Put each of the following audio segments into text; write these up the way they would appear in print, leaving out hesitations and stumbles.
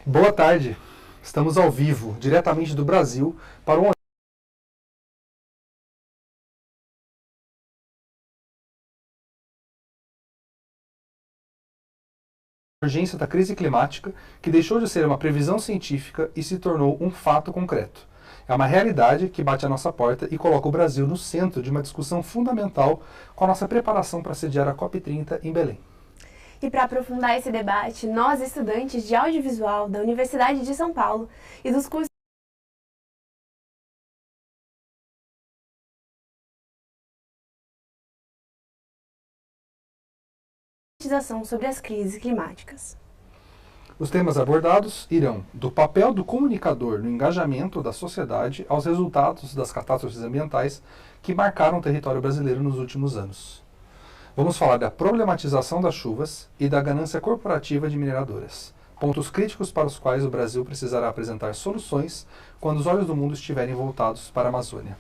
Boa tarde. Estamos ao vivo, diretamente do Brasil, para uma urgência da crise climática que deixou de ser uma previsão científica e se tornou um fato concreto. É uma realidade que bate à nossa porta e coloca o Brasil no centro de uma discussão fundamental com a nossa preparação para sediar a COP30 em Belém. E para aprofundar esse debate, nós, estudantes de audiovisual da Universidade de São Paulo e dos cursos sobre as crises climáticas. Os temas abordados irão do papel do comunicador no engajamento da sociedade aos resultados das catástrofes ambientais que marcaram o território brasileiro nos últimos anos. Vamos falar da problematização das chuvas e da ganância corporativa de mineradoras, pontos críticos para os quais o Brasil precisará apresentar soluções quando os olhos do mundo estiverem voltados para a Amazônia.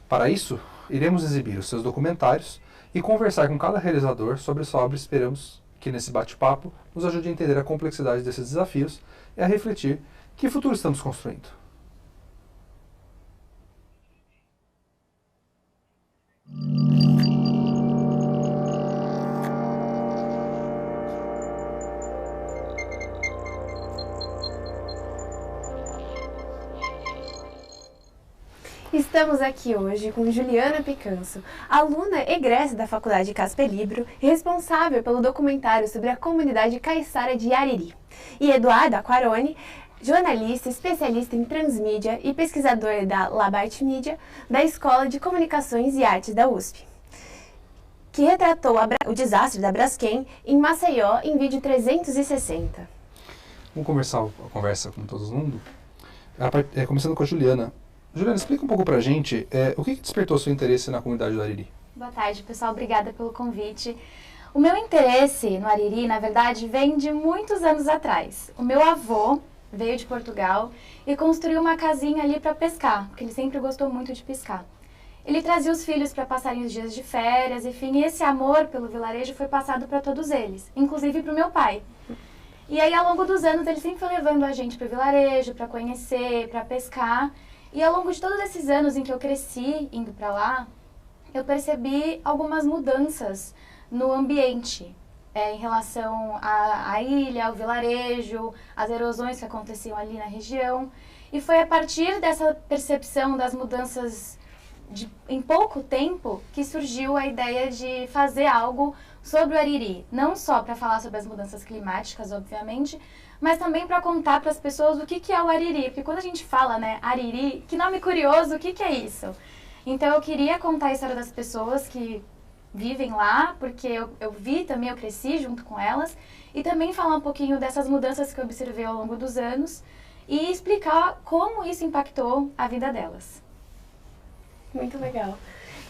Para isso, iremos exibir os seus documentários e conversar com cada realizador sobre sua obra. Esperamos que nesse bate-papo nos ajude a entender a complexidade desses desafios e a refletir que futuro estamos construindo. Estamos aqui hoje com Juliana Picanso, aluna egressa da Faculdade Casper Libero e responsável pelo documentário sobre a comunidade caiçara de Ariri, e Eduardo Aquarone, jornalista, especialista em transmídia e pesquisador da Labarte Mídia, da Escola de Comunicações e Artes da USP, que retratou o desastre da Braskem em Maceió em vídeo 360. Vamos começar a conversa com todo mundo, começando com a Juliana. Juliana, explica um pouco pra gente o que despertou seu interesse na comunidade do Ariri. Boa tarde, pessoal. Obrigada pelo convite. O meu interesse no Ariri, na verdade, vem de muitos anos atrás. O meu avô veio de Portugal e construiu uma casinha ali para pescar, porque ele sempre gostou muito de pescar. Ele trazia os filhos para passarem os dias de férias, enfim, e esse amor pelo vilarejo foi passado para todos eles, inclusive para o meu pai. E aí, ao longo dos anos, ele sempre foi levando a gente para o vilarejo, para conhecer, para pescar. E ao longo de todos esses anos em que eu cresci indo para lá, eu percebi algumas mudanças no ambiente, em relação à ilha, ao vilarejo, às erosões que aconteciam ali na região. E foi a partir dessa percepção das mudanças em pouco tempo que surgiu a ideia de fazer algo sobre o Ariri. Não só para falar sobre as mudanças climáticas, obviamente, mas também para contar para as pessoas o que é o Ariri. Porque quando a gente fala, né, Ariri, que nome curioso, o que é isso? Então eu queria contar a história das pessoas que vivem lá, porque eu vi também, eu cresci junto com elas, e também falar um pouquinho dessas mudanças que eu observei ao longo dos anos e explicar como isso impactou a vida delas. Muito legal.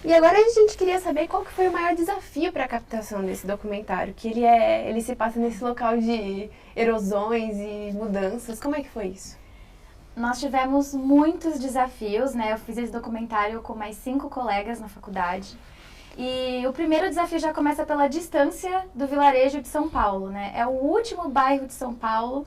E agora a gente queria saber qual que foi o maior desafio para a captação desse documentário, que ele se passa nesse local de erosões e mudanças. Como é que foi isso? Nós tivemos muitos desafios, né? Eu fiz esse documentário com mais 5 colegas na faculdade. E o primeiro desafio já começa pela distância do vilarejo de São Paulo, né? É o último bairro de São Paulo,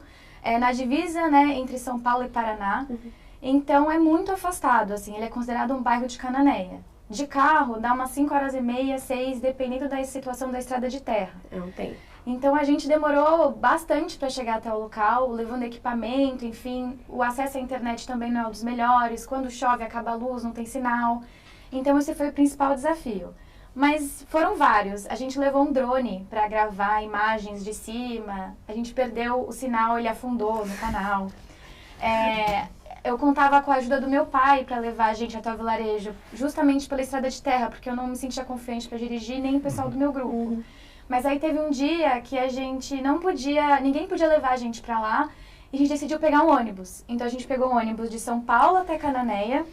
na divisa, né, entre São Paulo e Paraná. Uhum. Então é muito afastado, assim, ele é considerado um bairro de Cananéia. De carro, dá umas 5h30, 6, dependendo da situação da estrada de terra. Não tem. Então a gente demorou bastante para chegar até o local, levando equipamento, enfim, o acesso à internet também não é um dos melhores, quando chove acaba a luz, não tem sinal. Então esse foi o principal desafio. Mas foram vários. A gente levou um drone para gravar imagens de cima, a gente perdeu o sinal, ele afundou no canal. Eu contava com a ajuda do meu pai para levar a gente até o vilarejo, justamente pela estrada de terra, porque eu não me sentia confiante para dirigir, nem o pessoal do meu grupo. Uhum. Mas aí teve um dia que a gente ninguém podia levar a gente para lá, e a gente decidiu pegar um ônibus. Então a gente pegou um ônibus de São Paulo até Cananéia,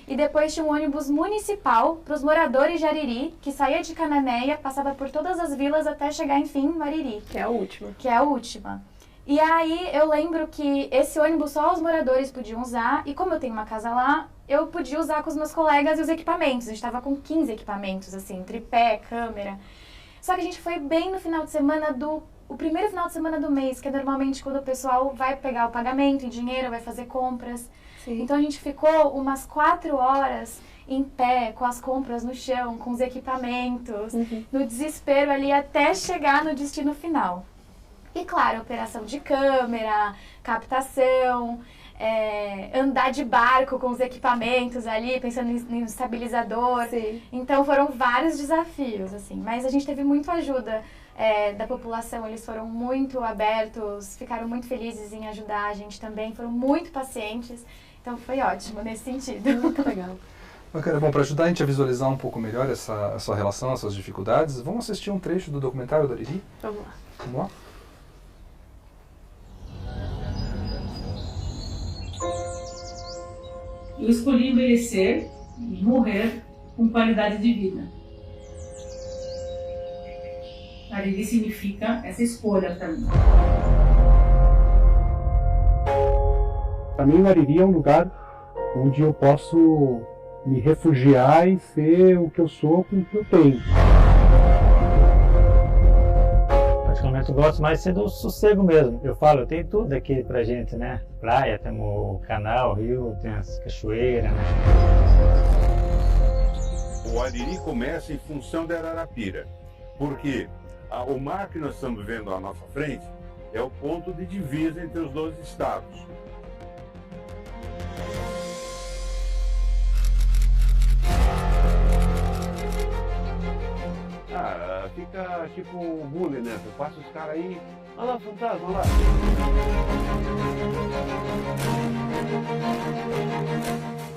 e depois tinha um ônibus municipal para os moradores de Ariri, que saía de Cananéia, passava por todas as vilas até chegar, enfim, no Ariri. Que é a última. Que é a última. E aí eu lembro que esse ônibus só os moradores podiam usar, e como eu tenho uma casa lá, eu podia usar com os meus colegas e os equipamentos. A gente estava com 15 equipamentos, assim, tripé, câmera. Só que a gente foi bem no final de semana do o primeiro final de semana do mês, que é normalmente quando o pessoal vai pegar o pagamento em dinheiro, vai fazer compras. Sim. Então a gente ficou umas 4 horas em pé, com as compras no chão, com os equipamentos, no desespero ali até chegar no destino final. E claro, operação de câmera, captação, andar de barco com os equipamentos ali, pensando em estabilizador. Sim. Então foram vários desafios, assim, mas a gente teve muita ajuda da população, eles foram muito abertos, ficaram muito felizes em ajudar a gente também, foram muito pacientes, então foi ótimo nesse sentido. Muito legal. Bacana. Bom, para ajudar a gente a visualizar um pouco melhor essa sua relação, essas dificuldades, vamos assistir um trecho do documentário do Ariri? Vamos lá. Vamos lá? Eu escolhi envelhecer e morrer com qualidade de vida. Ariri significa essa escolha para mim. Para mim, o Ariri é um lugar onde eu posso me refugiar e ser o que eu sou com o que eu tenho. Particularmente eu gosto mais de ser do sossego mesmo. Eu falo, tem tudo aqui pra gente, né? Praia, temos o canal, o rio, tem as cachoeiras, né? O Ariri começa em função da Ararapira, porque o mar que nós estamos vendo à nossa frente é o ponto de divisa entre os dois estados. Fica tipo um bullying, né? Você passa os caras aí, olha lá, fantasma, olha lá.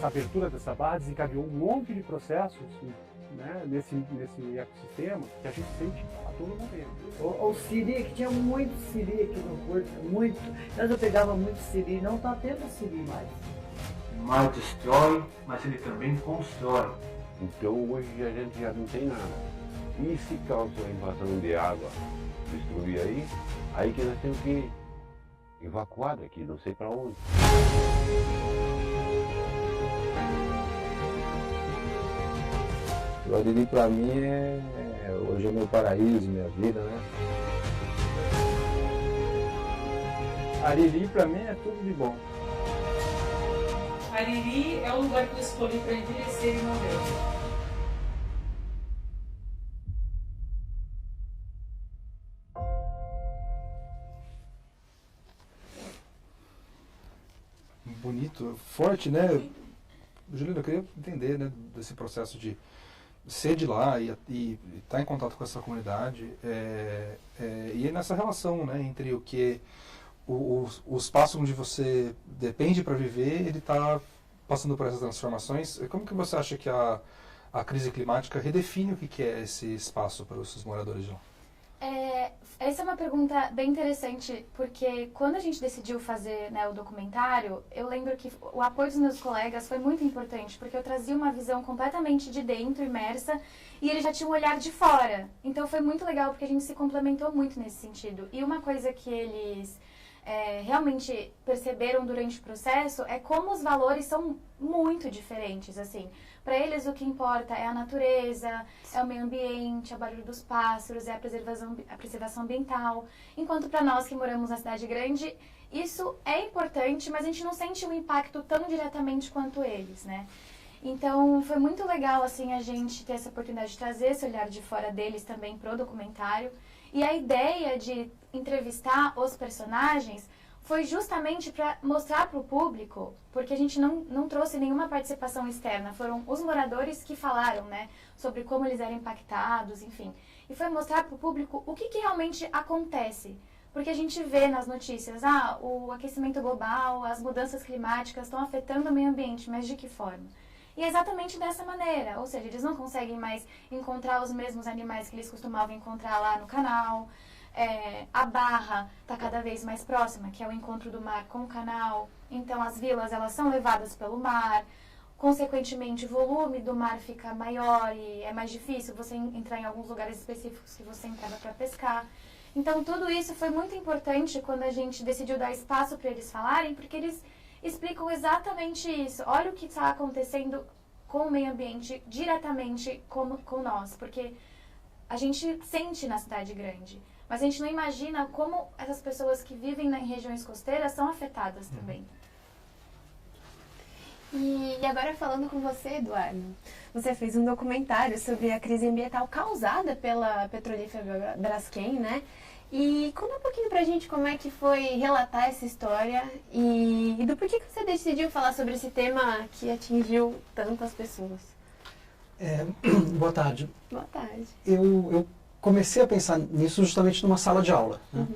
A abertura dessa barra desencadeou um monte de processos, né, nesse ecossistema que a gente sente a todo momento. O siri, que tinha muito siri aqui no porto, muito. Eu pegava muito siri, não está tendo siri mais. O mar destrói, mas ele também constrói. Então hoje a gente já não tem nada. E se causou invasão de água, destruir aí que nós temos que evacuar daqui, não sei para onde. O Ariri para mim hoje é meu paraíso, minha vida, né? Ariri para mim é tudo de bom. Ariri é o lugar que eu escolhi para envelhecer e morrer. Bonito, forte, né? Juliana, eu queria entender, né, desse processo de ser de lá e estar em contato com essa comunidade e nessa relação, né, entre o que o espaço onde você depende para viver, ele está passando por essas transformações. Como que você acha que a crise climática redefine o que é esse espaço para os moradores de lá? Essa é uma pergunta bem interessante, porque quando a gente decidiu fazer, né, o documentário, eu lembro que o apoio dos meus colegas foi muito importante, porque eu trazia uma visão completamente de dentro, imersa, e eles já tinham um olhar de fora. Então foi muito legal, porque a gente se complementou muito nesse sentido. E uma coisa que eles realmente perceberam durante o processo é como os valores são muito diferentes, assim. Para eles, o que importa é a natureza, é o meio ambiente, é o barulho dos pássaros, é a preservação ambiental. Enquanto para nós que moramos na cidade grande, isso é importante, mas a gente não sente um impacto tão diretamente quanto eles, né? Então, foi muito legal, assim, a gente ter essa oportunidade de trazer esse olhar de fora deles também pro documentário. E a ideia de entrevistar os personagens foi justamente para mostrar para o público, porque a gente não trouxe nenhuma participação externa, foram os moradores que falaram, né, sobre como eles eram impactados, enfim. E foi mostrar para o público o que realmente acontece, porque a gente vê nas notícias, o aquecimento global, as mudanças climáticas estão afetando o meio ambiente, mas de que forma? E é exatamente dessa maneira, ou seja, eles não conseguem mais encontrar os mesmos animais que eles costumavam encontrar lá no canal. A barra está cada vez mais próxima, que é o encontro do mar com o canal. Então as vilas elas são levadas pelo mar, consequentemente o volume do mar fica maior e é mais difícil você entrar em alguns lugares específicos que você entrava para pescar. Então tudo isso foi muito importante quando a gente decidiu dar espaço para eles falarem, porque eles explicam exatamente isso. Olha o que está acontecendo com o meio ambiente diretamente com nós, porque a gente sente na cidade grande. mas a gente não imagina como essas pessoas que vivem em regiões costeiras são afetadas também. E agora falando com você, Eduardo, você fez um documentário sobre a crise ambiental causada pela petrolífera Braskem, né? E conta um pouquinho pra gente como é que foi relatar essa história e do porquê que você decidiu falar sobre esse tema que atingiu tantas pessoas. Boa tarde. Boa tarde. Eu comecei a pensar nisso justamente numa sala de aula. Né?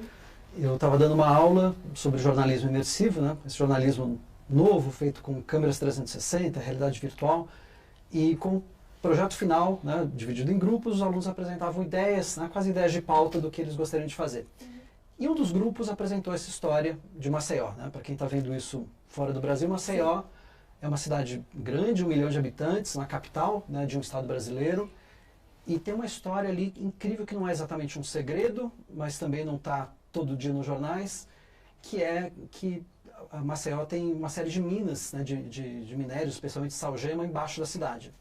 Eu estava dando uma aula sobre jornalismo imersivo, né? Esse jornalismo novo, feito com câmeras 360, realidade virtual, e com o projeto final, né, dividido em grupos, os alunos apresentavam ideias, né, quase ideias de pauta do que eles gostariam de fazer. E um dos grupos apresentou essa história de Maceió. Né? Para quem está vendo isso fora do Brasil, Maceió é uma cidade grande, 1 milhão de habitantes, na capital, né, de um estado brasileiro, e tem uma história ali incrível que não é exatamente um segredo, mas também não está todo dia nos jornais, que é que a Maceió tem uma série de minas, né, de minérios, especialmente salgema, embaixo da cidade.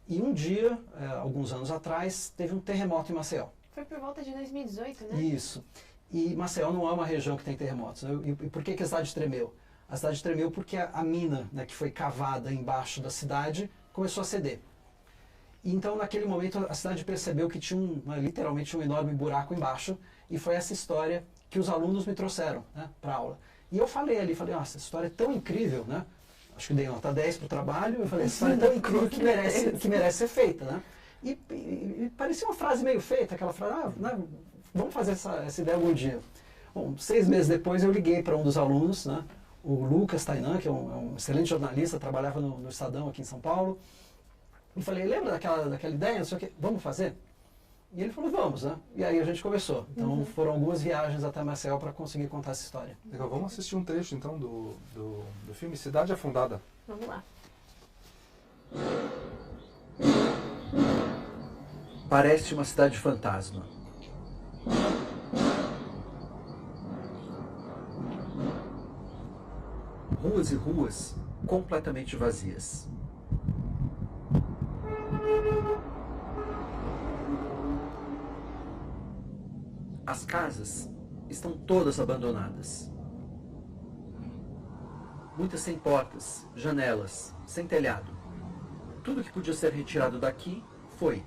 E um dia, alguns anos atrás, teve um terremoto em Maceió. Foi por volta de 2018, né? Isso. E Maceió não é uma região que tem terremotos. E por que a cidade tremeu? A cidade tremeu porque a mina, né, que foi cavada embaixo da cidade começou a ceder. E então, naquele momento, a cidade percebeu que tinha literalmente um enorme buraco embaixo, e foi essa história que os alunos me trouxeram, né, para a aula. E eu falei ali, nossa, essa história é tão incrível, né? Acho que dei nota 10 para o trabalho, eu falei, essa história é tão incrível que merece ser feita, né? E parecia uma frase meio feita, aquela frase, né, vamos fazer essa ideia algum dia. Bom, 6 meses depois eu liguei para um dos alunos, né, o Lucas Tainan, que é um excelente jornalista, trabalhava no Estadão aqui em São Paulo, e falei, lembra daquela ideia, não sei o quê, vamos fazer? E ele falou, vamos, né? E aí a gente começou. Então foram algumas viagens até Maceió para conseguir contar essa história. Legal, vamos assistir um trecho então do filme Cidade Afundada. Vamos lá. Parece uma cidade fantasma. Ruas e ruas completamente vazias. As casas estão todas abandonadas. Muitas sem portas, janelas, sem telhado. Tudo que podia ser retirado daqui foi.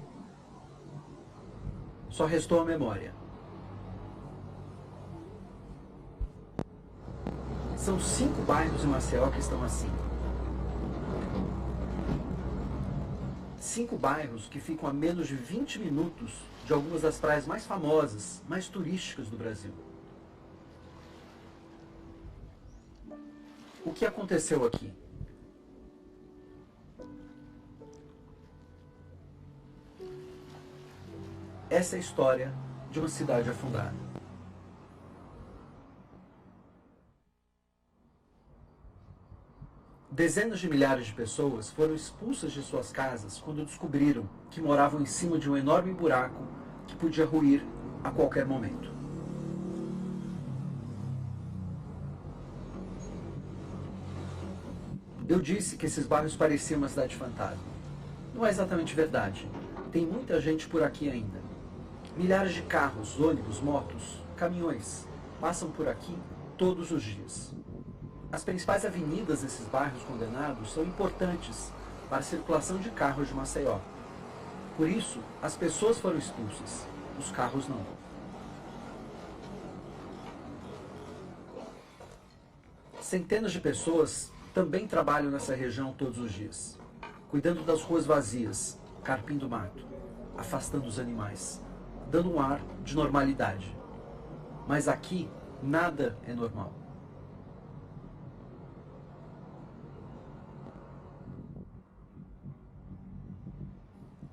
Só restou a memória. São 5 bairros em Maceió que estão assim. 5 bairros que ficam a menos de 20 minutos de algumas das praias mais famosas, mais turísticas do Brasil. O que aconteceu aqui? Essa é a história de uma cidade afundada. Dezenas de milhares de pessoas foram expulsas de suas casas quando descobriram que moravam em cima de um enorme buraco que podia ruir a qualquer momento. Eu disse que esses bairros pareciam uma cidade fantasma. Não é exatamente verdade. Tem muita gente por aqui ainda. Milhares de carros, ônibus, motos, caminhões passam por aqui todos os dias. As principais avenidas desses bairros condenados são importantes para a circulação de carros de Maceió. Por isso, as pessoas foram expulsas, os carros não. Centenas de pessoas também trabalham nessa região todos os dias, cuidando das ruas vazias, carpindo mato, afastando os animais, dando um ar de normalidade. Mas aqui, nada é normal.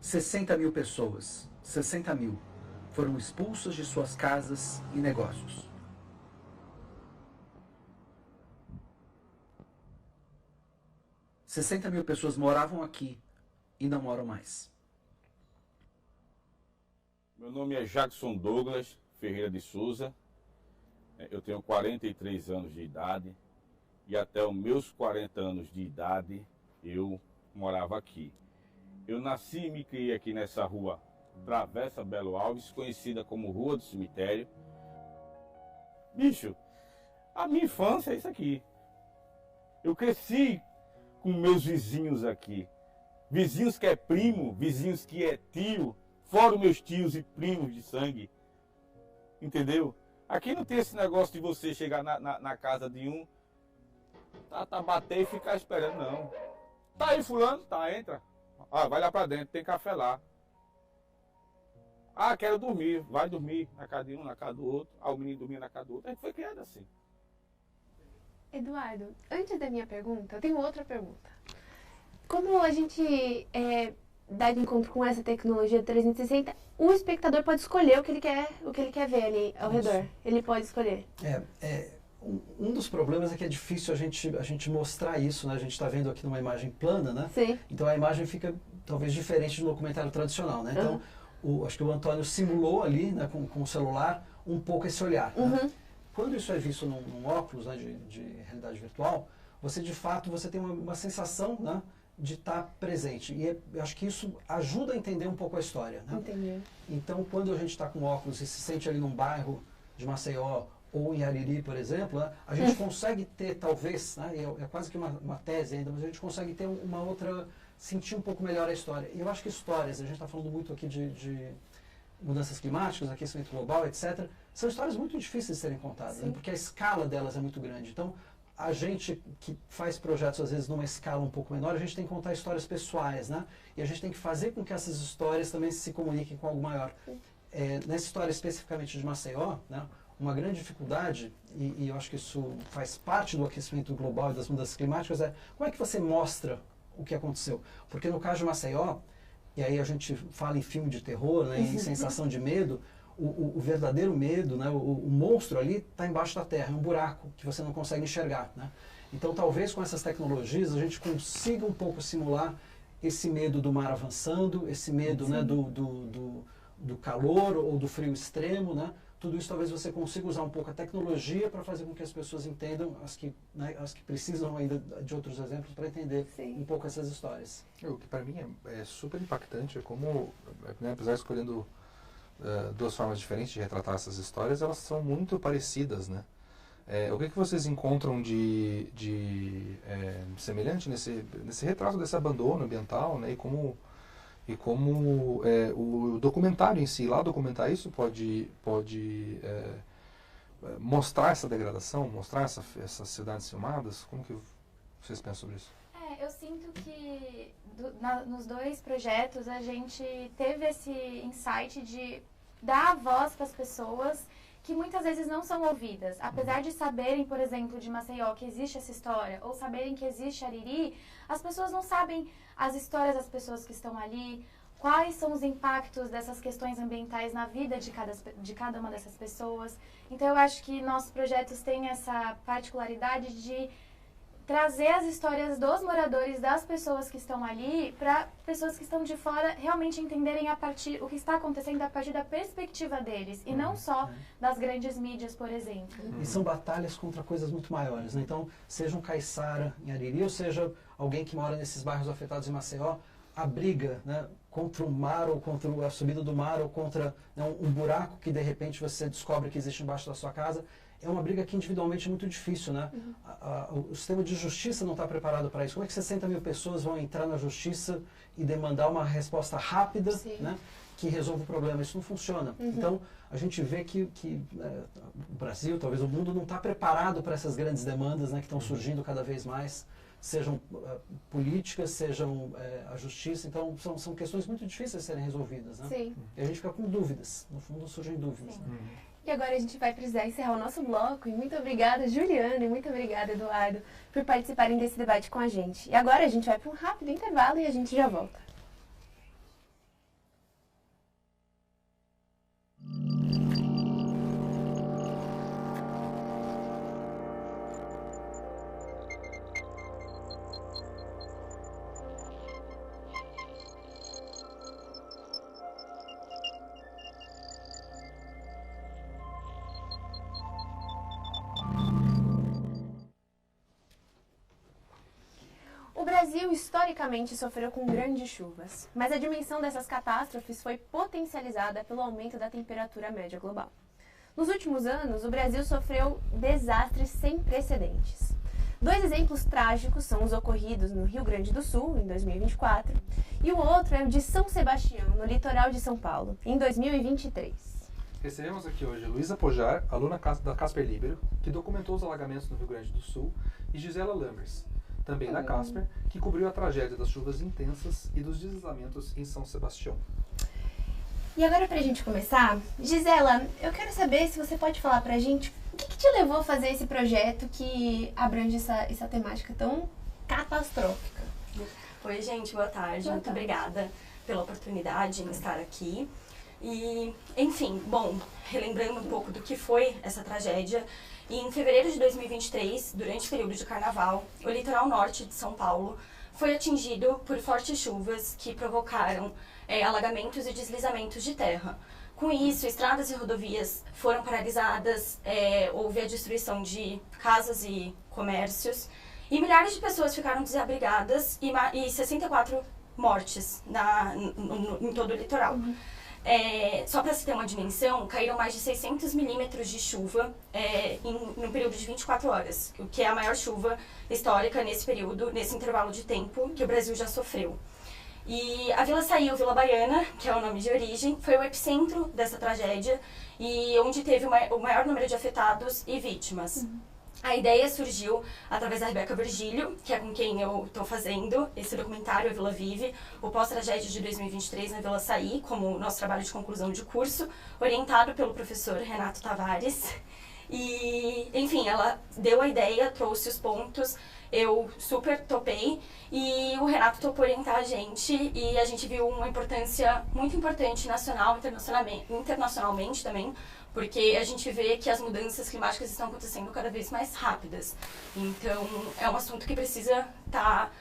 $60 mil pessoas, 60 mil, foram expulsas de suas casas e negócios. $60 mil pessoas moravam aqui e não moram mais. Meu nome é Jackson Douglas Ferreira de Souza. Eu tenho 43 anos de idade e até os meus 40 anos de idade eu morava aqui. Eu nasci e me criei aqui nessa rua Travessa Belo Alves, conhecida como Rua do Cemitério. Bicho, a minha infância é isso aqui. Eu cresci com meus vizinhos aqui. Vizinhos que é primo, vizinhos que é tio, fora os meus tios e primos de sangue. Entendeu? Aqui não tem esse negócio de você chegar na casa de um, bater e ficar esperando, não. Tá aí fulano? Tá, entra. Ah, vai lá pra dentro, tem café lá. Ah, quero dormir. Vai dormir na casa de um, na casa do outro. Ah, o menino dormia na casa do outro. A gente foi criado assim. Eduardo, antes da minha pergunta, eu tenho outra pergunta. Como a gente dá de encontro com essa tecnologia 360, o espectador pode escolher o que ele quer ver ali ao redor. Ele pode escolher. Um dos problemas é que é difícil a gente mostrar isso, né? A gente está vendo aqui numa imagem plana, né? Sim. Então a imagem fica talvez diferente do documentário tradicional, né? Então, acho que o Antônio simulou ali, né, com o celular, um pouco esse olhar. Né? Quando isso é visto num óculos, né, de realidade virtual, você de fato tem uma sensação, né, de estar presente. E eu acho que isso ajuda a entender um pouco a história. Né? Entendi. Então, quando a gente está com óculos e se sente ali num bairro de Maceió ou em Ariri, por exemplo, né, a gente consegue ter, talvez, né, é quase que uma tese ainda, mas a gente consegue ter uma outra, sentir um pouco melhor a história. E eu acho que histórias, a gente está falando muito aqui de mudanças climáticas, aquecimento global, etc., são histórias muito difíceis de serem contadas, né, porque a escala delas é muito grande. Então, a gente que faz projetos, às vezes, numa escala um pouco menor, a gente tem que contar histórias pessoais, né? E a gente tem que fazer com que essas histórias também se comuniquem com algo maior. Nessa história especificamente de Maceió, né, uma grande dificuldade, e eu acho que isso faz parte do aquecimento global e das mudanças climáticas, é como é que você mostra o que aconteceu? Porque no caso de Maceió, e aí a gente fala em filme de terror, né, em sensação de medo, o verdadeiro medo, né, o monstro ali está embaixo da terra, é um buraco que você não consegue enxergar. Né? Então talvez com essas tecnologias a gente consiga um pouco simular esse medo do mar avançando, esse medo, né, do calor ou do frio extremo, né? Tudo isso talvez você consiga usar um pouco a tecnologia para fazer com que as pessoas entendam, as que precisam ainda de outros exemplos para entender um pouco essas histórias. O que para mim é super impactante é como, né, apesar de escolhendo duas formas diferentes de retratar essas histórias, elas são muito parecidas, né? O que vocês encontram de semelhante nesse retrato desse abandono ambiental, né? E como o documentário em si, lá documentar isso pode mostrar essa degradação, mostrar essas cidades filmadas? Como que vocês pensam sobre isso? Eu sinto que nos dois projetos a gente teve esse insight de dar voz para as pessoas que muitas vezes não são ouvidas. Apesar de saberem, por exemplo, de Maceió que existe essa história, ou saberem que existe Ariri, as pessoas não sabem as histórias das pessoas que estão ali, quais são os impactos dessas questões ambientais na vida de cada uma dessas pessoas. Então eu acho que nossos projetos têm essa particularidade de trazer as histórias dos moradores, das pessoas que estão ali, para pessoas que estão de fora realmente entenderem o que está acontecendo a partir da perspectiva deles, e não só das grandes mídias, por exemplo. E são batalhas contra coisas muito maiores, né? Então, seja um caiçara em Ariri, ou seja alguém que mora nesses bairros afetados em Maceió, a briga, né, contra o mar, ou contra a subida do mar, ou contra, né, um buraco que de repente você descobre que existe embaixo da sua casa, é uma briga que individualmente é muito difícil, né? O sistema de justiça não está preparado para isso. Como é que 60 mil pessoas vão entrar na justiça e demandar uma resposta rápida, né, que resolva o problema? Isso não funciona. Então, a gente vê que o Brasil, talvez o mundo, não está preparado para essas grandes demandas, né, que estão surgindo cada vez mais, sejam políticas, sejam a justiça. Então, são questões muito difíceis de serem resolvidas, né? Sim. E a gente fica com dúvidas. No fundo, surgem dúvidas. Né? E agora a gente vai precisar encerrar o nosso bloco. E muito obrigada, Juliana, e muito obrigada, Eduardo, por participarem desse debate com a gente. E agora a gente vai para um rápido intervalo e a gente já volta. O Brasil Brasil historicamente sofreu com grandes chuvas, mas a dimensão dessas catástrofes foi potencializada pelo aumento da temperatura média global. Nos últimos anos, o Brasil sofreu desastres sem precedentes. 2 exemplos trágicos são os ocorridos no Rio Grande do Sul, em 2024, e o outro é o de São Sebastião, no litoral de São Paulo, em 2023. Recebemos aqui hoje Luísa Pojar, aluna da Casper Libero, que documentou os alagamentos no Rio Grande do Sul, e Gisela Lammers, também da Casper, que cobriu a tragédia das chuvas intensas e dos deslizamentos em São Sebastião. E agora, pra gente começar, Gisela, eu quero saber se você pode falar pra gente o que te levou a fazer esse projeto que abrange essa temática tão catastrófica. Oi, gente, boa tarde. Muito obrigada pela oportunidade em estar aqui. E, enfim, bom, relembrando um pouco do que foi essa tragédia, em fevereiro de 2023, durante o período de carnaval, o litoral norte de São Paulo foi atingido por fortes chuvas que provocaram alagamentos e deslizamentos de terra. Com isso, estradas e rodovias foram paralisadas, houve a destruição de casas e comércios, e milhares de pessoas ficaram desabrigadas e 64 mortes em todo o litoral. Só para se ter uma dimensão, caíram mais de 600 milímetros de chuva no período de 24 horas, o que é a maior chuva histórica nesse período, nesse intervalo de tempo que o Brasil já sofreu. E a Vila Sail, Vila Baiana, que é o nome de origem, foi o epicentro dessa tragédia e onde teve o maior número de afetados e vítimas. A ideia surgiu através da Rebeca Virgílio, que é com quem eu estou fazendo esse documentário, A Vila Vive, o pós-tragédia de 2023 na Vila Saí, como nosso trabalho de conclusão de curso, orientado pelo professor Renato Tavares. E, enfim, ela deu a ideia, trouxe os pontos, eu super topei e o Renato topou orientar a gente e a gente viu uma importância muito importante nacional, internacionalmente também, porque a gente vê que as mudanças climáticas estão acontecendo cada vez mais rápidas. Então, é um assunto que precisa estar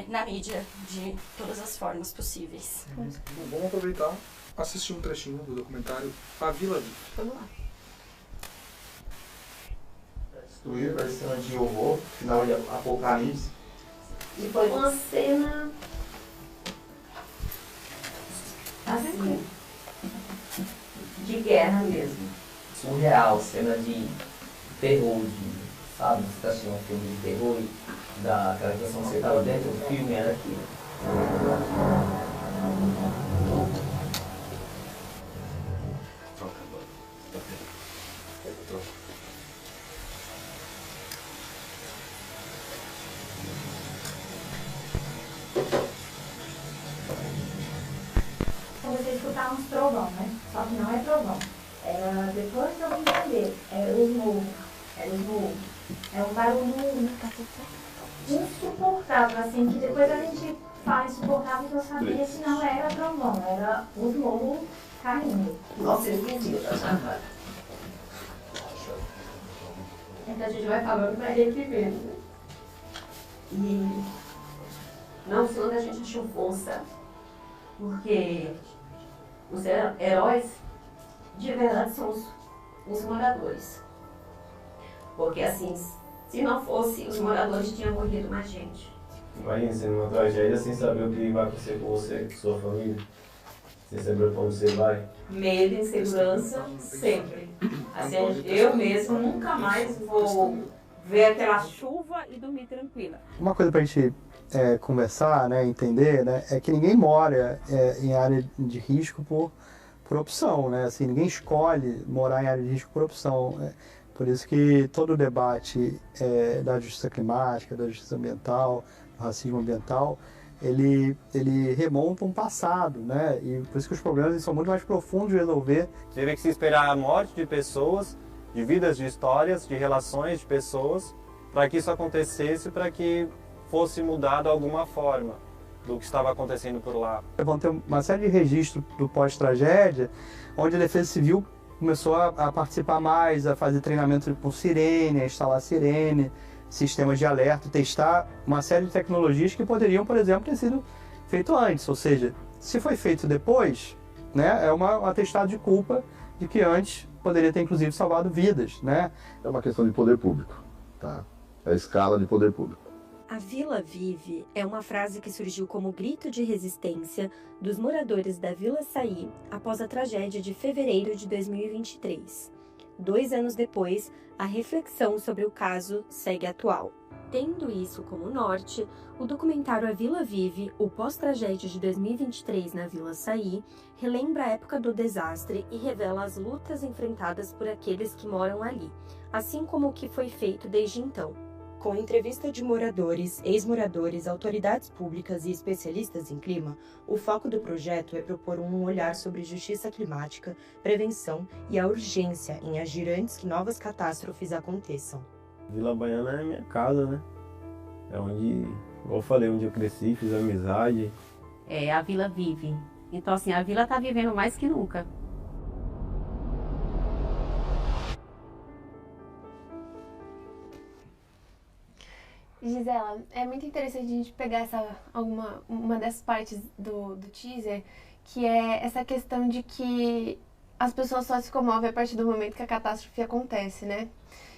na mídia de todas as formas possíveis. Vamos aproveitar e assistir um trechinho do documentário A Vila Vive. Vamos lá. Destruído, vai cena de horror, final de apocalipse. E foi uma cena assim, de guerra mesmo. Surreal, cena de terror, sabe? Você tá assistindo um filme de terror e daquela questão que você estava dentro do filme, era aquilo. Comecei a escutar uns trovão, né? Só que não é trovão. Era depois que eu vim entender. Era os morros. Era os morros. É um barulho insuportável, assim, que depois a gente fala insuportável que eu sabia que não era trovão, era os morros caindo. Nossa, eu entendi. Então a gente vai falando pra ele primeiro, né? E não sei onde a gente achou força, porque os heróis de verdade são os moradores. Porque assim, se não fosse, os moradores tinham morrido mais gente. Imagina, sendo uma tragédia sem saber o que vai acontecer com você, com sua família, sem saber para onde você vai. Medo e insegurança, sempre. Assim, eu mesmo nunca mais vou ver aquela chuva e dormir tranquila. Uma coisa para a gente conversar, né, entender, né, é que ninguém mora em área de risco por opção, né? Assim, ninguém escolhe morar em área de risco por opção. Por isso que todo o debate da justiça climática, da justiça ambiental, do racismo ambiental, ele remonta um passado, né? E por isso que os problemas são muito mais profundos de resolver. Teve que se esperar a morte de pessoas, de vidas, de histórias, de relações de pessoas, para que isso acontecesse, para que fosse mudado alguma forma do que estava acontecendo por lá. Vão ter uma série de registros do pós-tragédia, onde a Defesa Civil começou a participar mais, a fazer treinamento com sirene, a instalar sirene, sistemas de alerta, testar uma série de tecnologias que poderiam, por exemplo, ter sido feito antes. Ou seja, se foi feito depois, né, é um atestado de culpa de que antes poderia ter, inclusive, salvado vidas, né? É uma questão de poder público, tá? É a escala de poder público. A Vila Vive é uma frase que surgiu como grito de resistência dos moradores da Vila Saí após a tragédia de fevereiro de 2023. 2 anos depois, a reflexão sobre o caso segue atual. Tendo isso como norte, o documentário A Vila Vive, o pós-tragédia de 2023 na Vila Saí, relembra a época do desastre e revela as lutas enfrentadas por aqueles que moram ali, assim como o que foi feito desde então. Com entrevista de moradores, ex-moradores, autoridades públicas e especialistas em clima, o foco do projeto é propor um olhar sobre justiça climática, prevenção e a urgência em agir antes que novas catástrofes aconteçam. Vila Baiana é minha casa, né? É onde, igual eu falei, onde eu cresci, fiz amizade. A Vila vive. Então, assim, a Vila tá vivendo mais que nunca. Gisela, é muito interessante a gente pegar uma dessas partes do teaser, que é essa questão de que as pessoas só se comovem a partir do momento que a catástrofe acontece, né?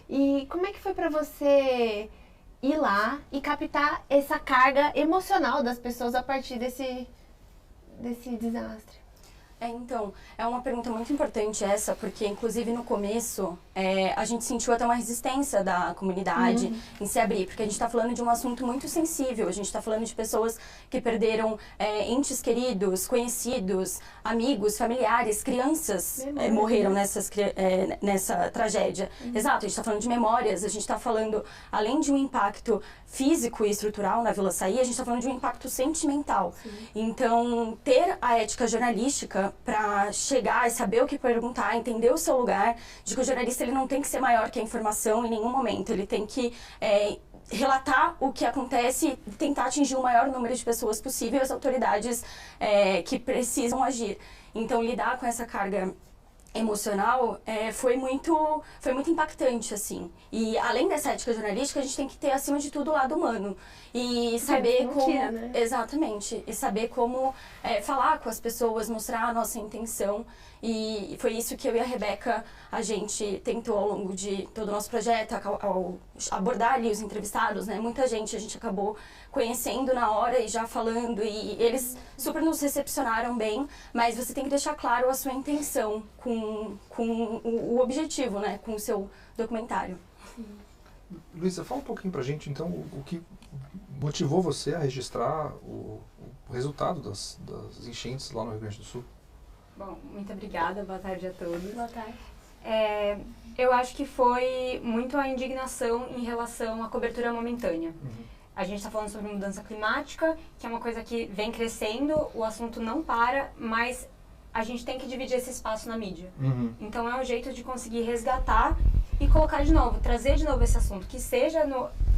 E como é que foi pra você ir lá e captar essa carga emocional das pessoas a partir desse desastre? Então, é uma pergunta muito importante essa, porque inclusive no começo a gente sentiu até uma resistência da comunidade em se abrir, porque a gente está falando de um assunto muito sensível, a gente está falando de pessoas que perderam entes queridos, conhecidos, amigos, familiares, crianças morreram nessa tragédia. Exato, a gente está falando de memórias, a gente está falando, além de um impacto físico e estrutural na Vila Saí, a gente está falando de um impacto sentimental. Então, ter a ética jornalística para chegar e saber o que perguntar, entender o seu lugar, de que o jornalista ele não tem que ser maior que a informação em nenhum momento, ele tem que relatar o que acontece e tentar atingir o maior número de pessoas possível, as autoridades que precisam agir. Então, lidar com essa carga emocional foi muito impactante, assim. E além dessa ética jornalística, a gente tem que ter, acima de tudo, o lado humano. E saber como... né? Exatamente. E saber como falar com as pessoas, mostrar a nossa intenção. E foi isso que eu e a Rebeca, a gente tentou ao longo de todo o nosso projeto, ao abordar ali os entrevistados, né? Muita gente a gente acabou conhecendo na hora e já falando, e eles super nos recepcionaram bem, mas você tem que deixar claro a sua intenção com o objetivo, né? Com o seu documentário. Luísa, fala um pouquinho pra gente, então, o que motivou você a registrar o resultado das enchentes lá no Rio Grande do Sul? Bom, muito obrigada, boa tarde a todos. Boa tarde. Eu acho que foi muito a indignação em relação à cobertura momentânea. A gente está falando sobre mudança climática, que é uma coisa que vem crescendo, o assunto não para, mas a gente tem que dividir esse espaço na mídia. Então é um jeito de conseguir resgatar e colocar de novo, trazer de novo esse assunto, que seja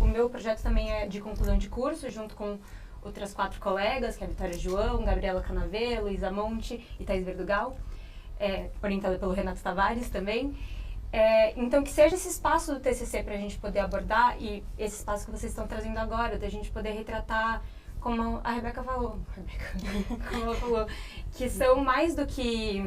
o meu projeto também é de conclusão de curso, junto com outras 4 colegas, que é a Vitória João, Gabriela Canavê, Luísa Monte e Thaís Verdugal, orientada pelo Renato Tavares também. Então, que seja esse espaço do TCC para a gente poder abordar, e esse espaço que vocês estão trazendo agora, da gente poder retratar, como a Rebeca falou, como ela falou, que são mais do que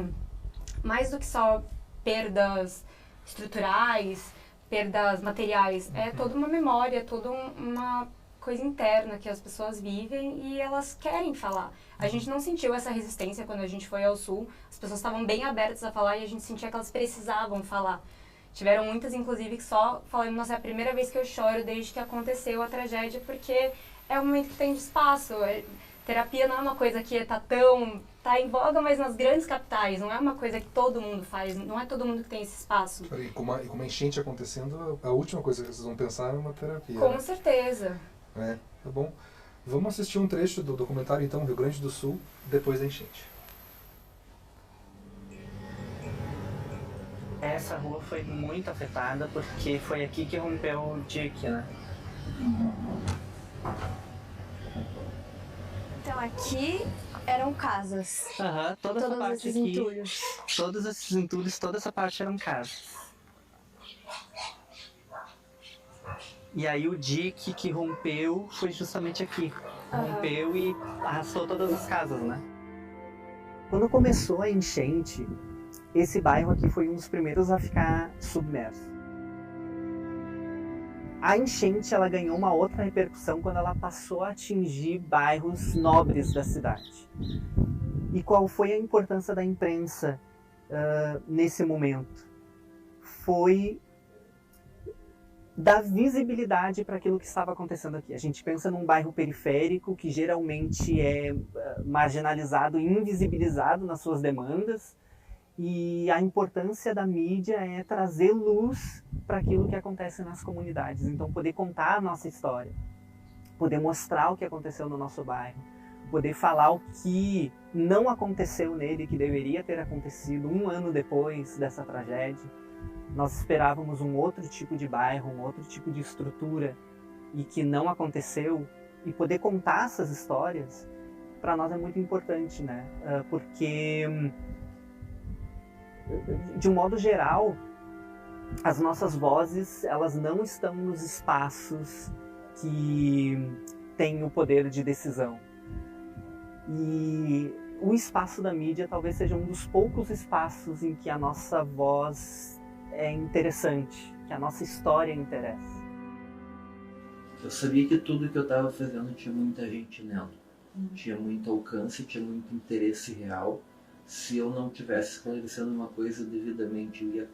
só perdas estruturais, perdas materiais, é toda uma memória, toda uma coisa interna que as pessoas vivem e elas querem falar. A gente não sentiu essa resistência quando a gente foi ao Sul, as pessoas estavam bem abertas a falar e a gente sentia que elas precisavam falar. Tiveram muitas, inclusive, que só falaram, nossa, é a primeira vez que eu choro desde que aconteceu a tragédia, porque é um momento que tem de espaço. Terapia não é uma coisa que tá em voga, mas nas grandes capitais, não é uma coisa que todo mundo faz, não é todo mundo que tem esse espaço. E com uma enchente acontecendo, a última coisa que vocês vão pensar é uma terapia. Com certeza. Tá bom. Vamos assistir um trecho do documentário, então, Rio Grande do Sul, depois da enchente. Essa rua foi muito afetada porque foi aqui que rompeu o dique, né? Então aqui eram casas. Toda essa parte esses aqui, entulhos. todos esses entulhos, toda essa parte eram casas. E aí o dique que rompeu foi justamente aqui. Rompeu e arrastou todas as casas, né? Quando começou a enchente, esse bairro aqui foi um dos primeiros a ficar submerso. A enchente ela ganhou uma outra repercussão quando ela passou a atingir bairros nobres da cidade. E qual foi a importância da imprensa nesse momento? Foi dar visibilidade para aquilo que estava acontecendo aqui. A gente pensa num bairro periférico que geralmente é marginalizado e invisibilizado nas suas demandas, e a importância da mídia é trazer luz para aquilo que acontece nas comunidades. Então, poder contar a nossa história, poder mostrar o que aconteceu no nosso bairro, poder falar o que não aconteceu nele, que deveria ter acontecido 1 ano depois dessa tragédia. Nós esperávamos um outro tipo de bairro, um outro tipo de estrutura, e que não aconteceu. E poder contar essas histórias, para nós é muito importante, né? Porque, de um modo geral, as nossas vozes, elas não estão nos espaços que têm o poder de decisão. E o espaço da mídia talvez seja um dos poucos espaços em que a nossa voz é interessante, que a nossa história interessa. Eu sabia que tudo que eu estava fazendo tinha muita gente nela. Tinha muito alcance, tinha muito interesse real. Se eu não tivesse esclarecendo uma coisa devidamente, eu ia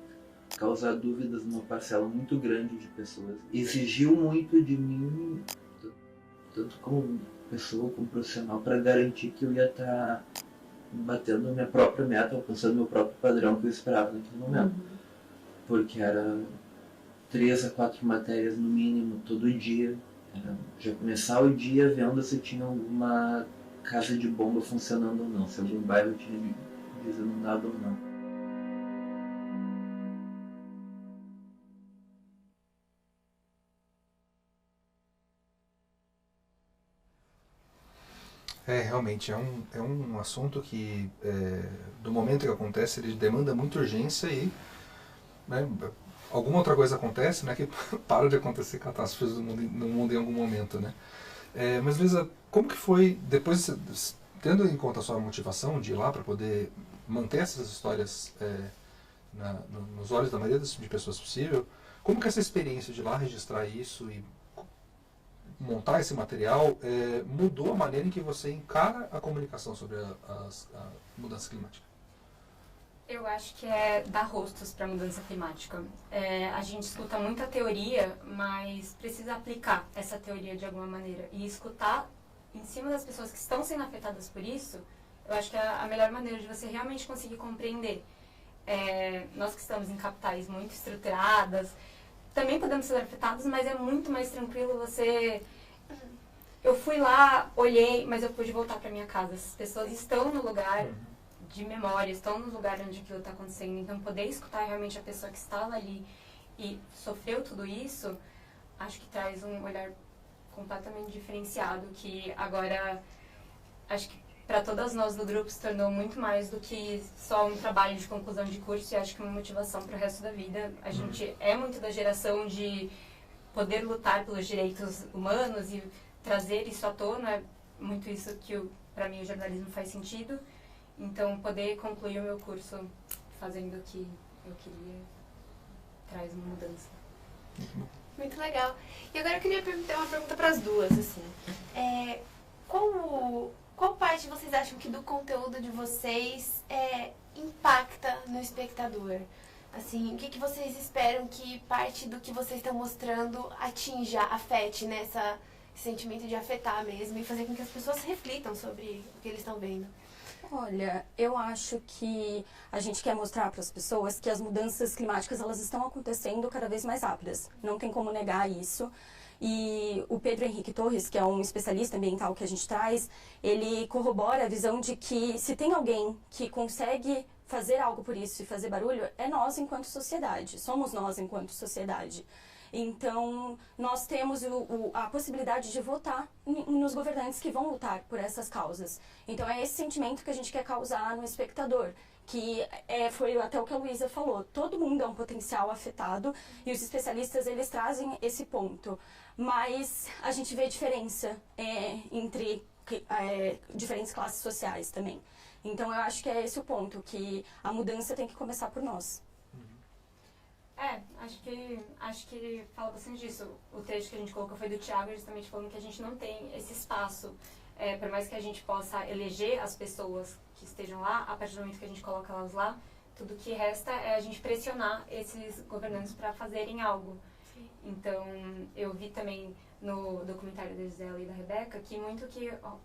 causar dúvidas numa parcela muito grande de pessoas. Exigiu muito de mim, tanto como pessoa, como profissional, para garantir que eu ia estar batendo a minha própria meta, alcançando o meu próprio padrão que eu esperava naquele momento. Porque era 3 a 4 matérias no mínimo todo dia. Era já começar o dia vendo se tinha alguma casa de bomba funcionando ou não, se algum bairro tinha desinundado ou não. Realmente, é um assunto que, do momento que acontece, ele demanda muita urgência e, né, alguma outra coisa acontece, né, que para de acontecer catástrofes no mundo em algum momento, né? Mas, Luísa, como que foi, depois, tendo em conta a sua motivação de ir lá para poder manter essas histórias nos olhos da maioria de pessoas possível, como que essa experiência de ir lá registrar isso e montar esse material mudou a maneira em que você encara a comunicação sobre a mudança climática? Eu acho que é dar rostos para a mudança climática. A gente escuta muita teoria, mas precisa aplicar essa teoria de alguma maneira. E escutar em cima das pessoas que estão sendo afetadas por isso, eu acho que é a melhor maneira de você realmente conseguir compreender. Nós que estamos em capitais muito estruturadas, também podemos ser afetados, mas é muito mais tranquilo você... Eu fui lá, olhei, mas eu pude voltar para minha casa. As pessoas estão no lugar de memória, estão no lugar onde aquilo está acontecendo. Então, poder escutar realmente a pessoa que estava ali e sofreu tudo isso, acho que traz um olhar completamente diferenciado, que agora, acho que para todas nós do grupo se tornou muito mais do que só um trabalho de conclusão de curso, e acho que uma motivação para o resto da vida. A gente é muito da geração de poder lutar pelos direitos humanos e trazer isso à tona, é muito isso que para mim o jornalismo faz sentido. Então, poder concluir o meu curso fazendo o que eu queria traz uma mudança. Muito legal. E agora eu queria ter uma pergunta para as duas, assim. Qual parte vocês acham que do conteúdo de vocês impacta no espectador? Assim, o que vocês esperam que parte do que vocês estão mostrando afete nessa sentimento de afetar mesmo e fazer com que as pessoas reflitam sobre o que eles estão vendo? Olha, eu acho que a gente quer mostrar para as pessoas que as mudanças climáticas elas estão acontecendo cada vez mais rápidas. Não tem como negar isso. E o Pedro Henrique Torres, que é um especialista ambiental que a gente traz, ele corrobora a visão de que se tem alguém que consegue fazer algo por isso e fazer barulho, é nós enquanto sociedade, somos nós enquanto sociedade. Então, nós temos a possibilidade de votar nos governantes que vão lutar por essas causas. Então, é esse sentimento que a gente quer causar no espectador, que foi até o que a Luísa falou. Todo mundo é um potencial afetado e os especialistas, eles trazem esse ponto. Mas a gente vê diferença entre diferentes classes sociais também. Então, eu acho que é esse o ponto, que a mudança tem que começar por nós. Acho que fala bastante disso. O texto que a gente colocou foi do Thiago, justamente falando que a gente não tem esse espaço, por mais que a gente possa eleger as pessoas que estejam lá, a partir do momento que a gente coloca elas lá, tudo que resta é a gente pressionar esses governantes para fazerem algo. Então, eu vi também no documentário da Gisela e da Rebeca que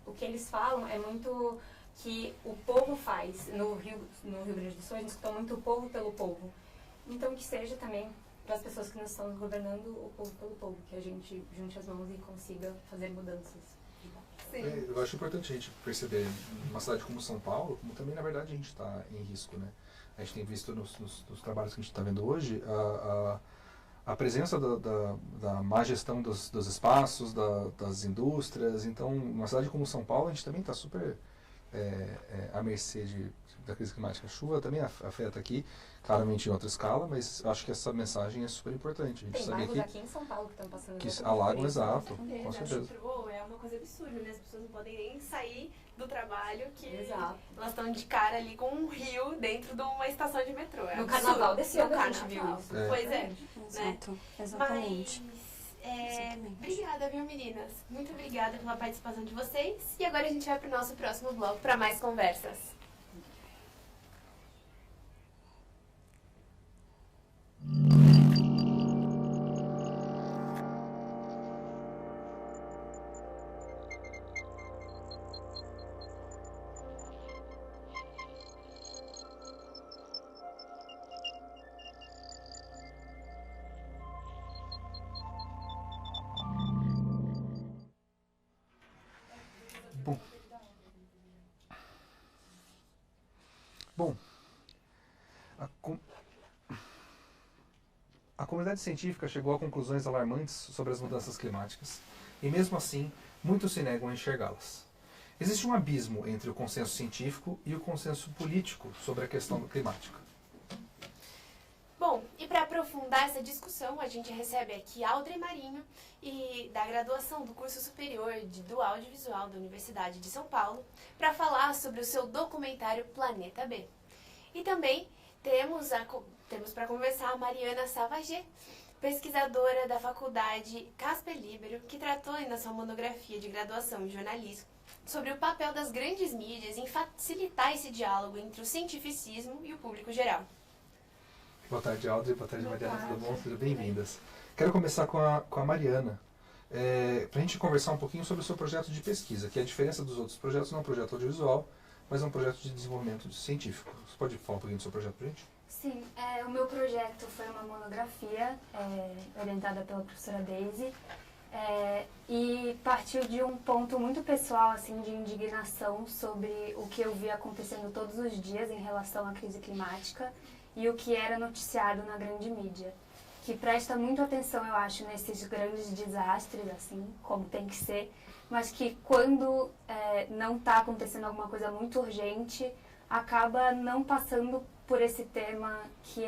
o que eles falam é muito que o povo faz. No Rio Grande do Sul, a gente escuta muito o povo pelo povo. Então, que seja também para as pessoas que nos estão governando, o povo pelo povo, que a gente junte as mãos e consiga fazer mudanças. Eu acho importante a gente perceber, numa cidade como São Paulo, como também, na verdade, a gente está em risco, né? A gente tem visto nos trabalhos que a gente está vendo hoje, a presença da má gestão dos espaços, das indústrias. Então, numa cidade como São Paulo, a gente também está super à mercê da crise climática. A chuva também afeta aqui, claramente em outra escala, mas acho que essa mensagem é super importante. A gente tem bairros aqui em São Paulo que estão passando que alagam, exato, com certeza. É uma coisa absurda, né? As pessoas não podem nem sair do trabalho, que Exato. Elas estão de cara ali com um rio dentro de uma estação de metrô. No carnaval desse ano a gente viu isso. Pois é. Exato, né? exatamente. Obrigada, viu, meninas? Muito obrigada pela participação de vocês. E agora a gente vai para o nosso próximo bloco para mais conversas. Bom, a comunidade científica chegou a conclusões alarmantes sobre as mudanças climáticas e, mesmo assim, muitos se negam a enxergá-las. Existe um abismo entre o consenso científico e o consenso político sobre a questão climática. Bom, e para aprofundar essa discussão, a gente recebe aqui Audrey Marinho, da graduação do curso superior do audiovisual da Universidade de São Paulo, para falar sobre o seu documentário Planeta B. E também temos para conversar a Mariana Savagé, pesquisadora da Faculdade Casper Libero, que tratou na sua monografia de graduação em jornalismo sobre o papel das grandes mídias em facilitar esse diálogo entre o cientificismo e o público geral. Boa tarde, Audrey. Boa tarde, Mariana. Tudo bom? Sejam bem-vindas. Quero começar com a Mariana, para a gente conversar um pouquinho sobre o seu projeto de pesquisa, que a diferença dos outros projetos não é um projeto audiovisual, mas é um projeto de desenvolvimento científico. Você pode falar um pouquinho do seu projeto para a gente? Sim, o meu projeto foi uma monografia orientada pela professora Daisy e partiu de um ponto muito pessoal, assim, de indignação sobre o que eu vi acontecendo todos os dias em relação à crise climática e o que era noticiado na grande mídia, que presta muito atenção, eu acho, nesses grandes desastres, assim, como tem que ser, mas que quando não está acontecendo alguma coisa muito urgente, acaba não passando por esse tema que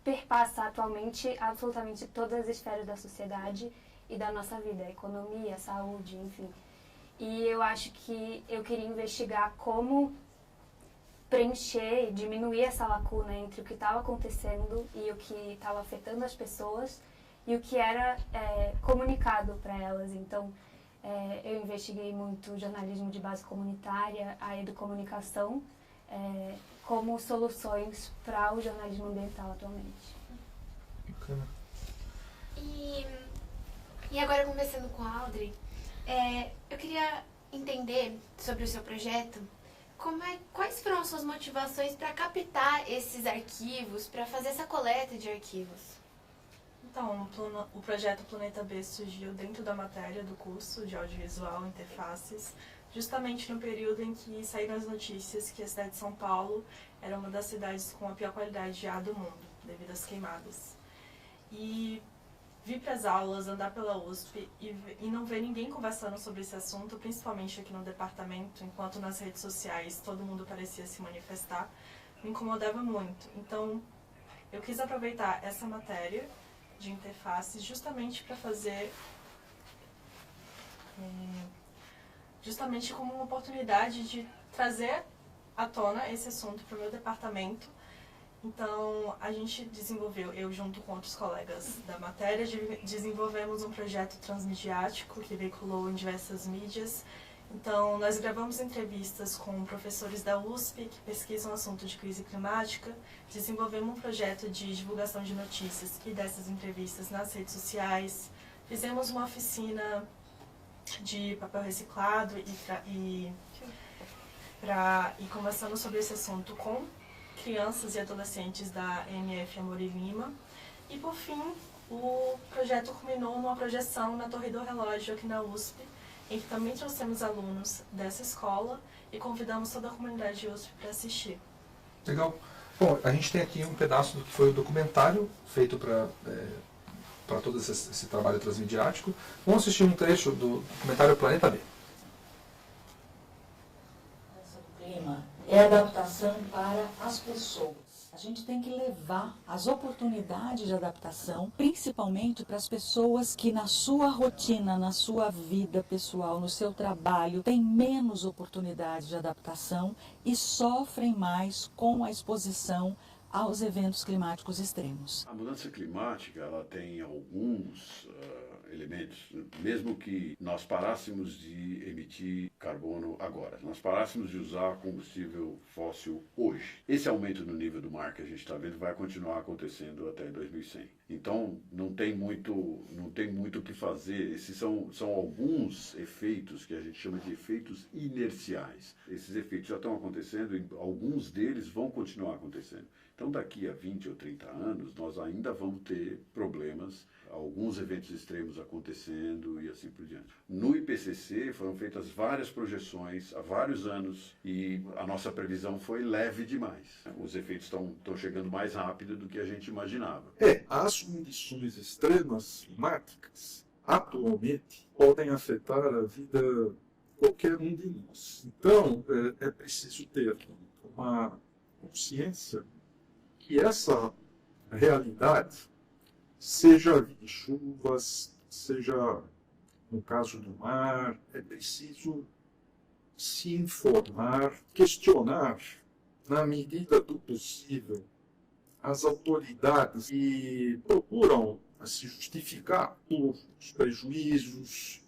perpassa atualmente absolutamente todas as esferas da sociedade e da nossa vida, a economia, a saúde, enfim. E eu acho que eu queria investigar como preencher e diminuir essa lacuna entre o que estava acontecendo e o que estava afetando as pessoas e o que era comunicado para elas. Então, eu investiguei muito jornalismo de base comunitária, a educomunicação, como soluções para o jornalismo ambiental atualmente. Bacana. E agora, conversando com a Audrey, eu queria entender sobre o seu projeto, quais foram as suas motivações para captar esses arquivos, para fazer essa coleta de arquivos? Então, o projeto Planeta B surgiu dentro da matéria do curso de audiovisual Interfaces, justamente no período em que saíram as notícias que a cidade de São Paulo era uma das cidades com a pior qualidade de ar do mundo, devido às queimadas. E vir para as aulas, andar pela USP e não ver ninguém conversando sobre esse assunto, principalmente aqui no departamento, enquanto nas redes sociais todo mundo parecia se manifestar, me incomodava muito. Então, eu quis aproveitar essa matéria de interfaces justamente para fazer, justamente como uma oportunidade de trazer à tona esse assunto para o meu departamento Então, a gente desenvolveu, eu junto com outros colegas da matéria, desenvolvemos um projeto transmediático que veiculou em diversas mídias. Então, nós gravamos entrevistas com professores da USP que pesquisam o assunto de crise climática, desenvolvemos um projeto de divulgação de notícias e dessas entrevistas nas redes sociais, fizemos uma oficina de papel reciclado e conversamos sobre esse assunto com crianças e adolescentes da MF Amor e Lima. E, por fim, o projeto culminou numa projeção na Torre do Relógio aqui na USP, em que também trouxemos alunos dessa escola e convidamos toda a comunidade USP para assistir. Legal. Bom, a gente tem aqui um pedaço do que foi o documentário feito para todo esse trabalho transmediático. Vamos assistir um trecho do documentário Planeta B. O clima é adaptação para as pessoas. A gente tem que levar as oportunidades de adaptação, principalmente para as pessoas que na sua rotina, na sua vida pessoal, no seu trabalho, têm menos oportunidades de adaptação e sofrem mais com a exposição aos eventos climáticos extremos. A mudança climática, ela tem alguns elementos, mesmo que nós parássemos de emitir carbono agora, nós parássemos de usar combustível fóssil hoje. Esse aumento no nível do mar que a gente está vendo vai continuar acontecendo até 2100. Então, não tem muito o que fazer. Esses são alguns efeitos que a gente chama de efeitos inerciais. Esses efeitos já estão acontecendo e alguns deles vão continuar acontecendo. Então, daqui a 20 ou 30 anos, nós ainda vamos ter problemas, alguns eventos extremos acontecendo e assim por diante. No IPCC foram feitas várias projeções há vários anos e a nossa previsão foi leve demais. Os efeitos estão chegando mais rápido do que a gente imaginava. As condições extremas climáticas atualmente podem afetar a vida de qualquer um de nós. Então, é preciso ter uma consciência que essa realidade, seja de chuvas, seja no caso do mar, é preciso se informar, questionar, na medida do possível, as autoridades que procuram se justificar por os prejuízos,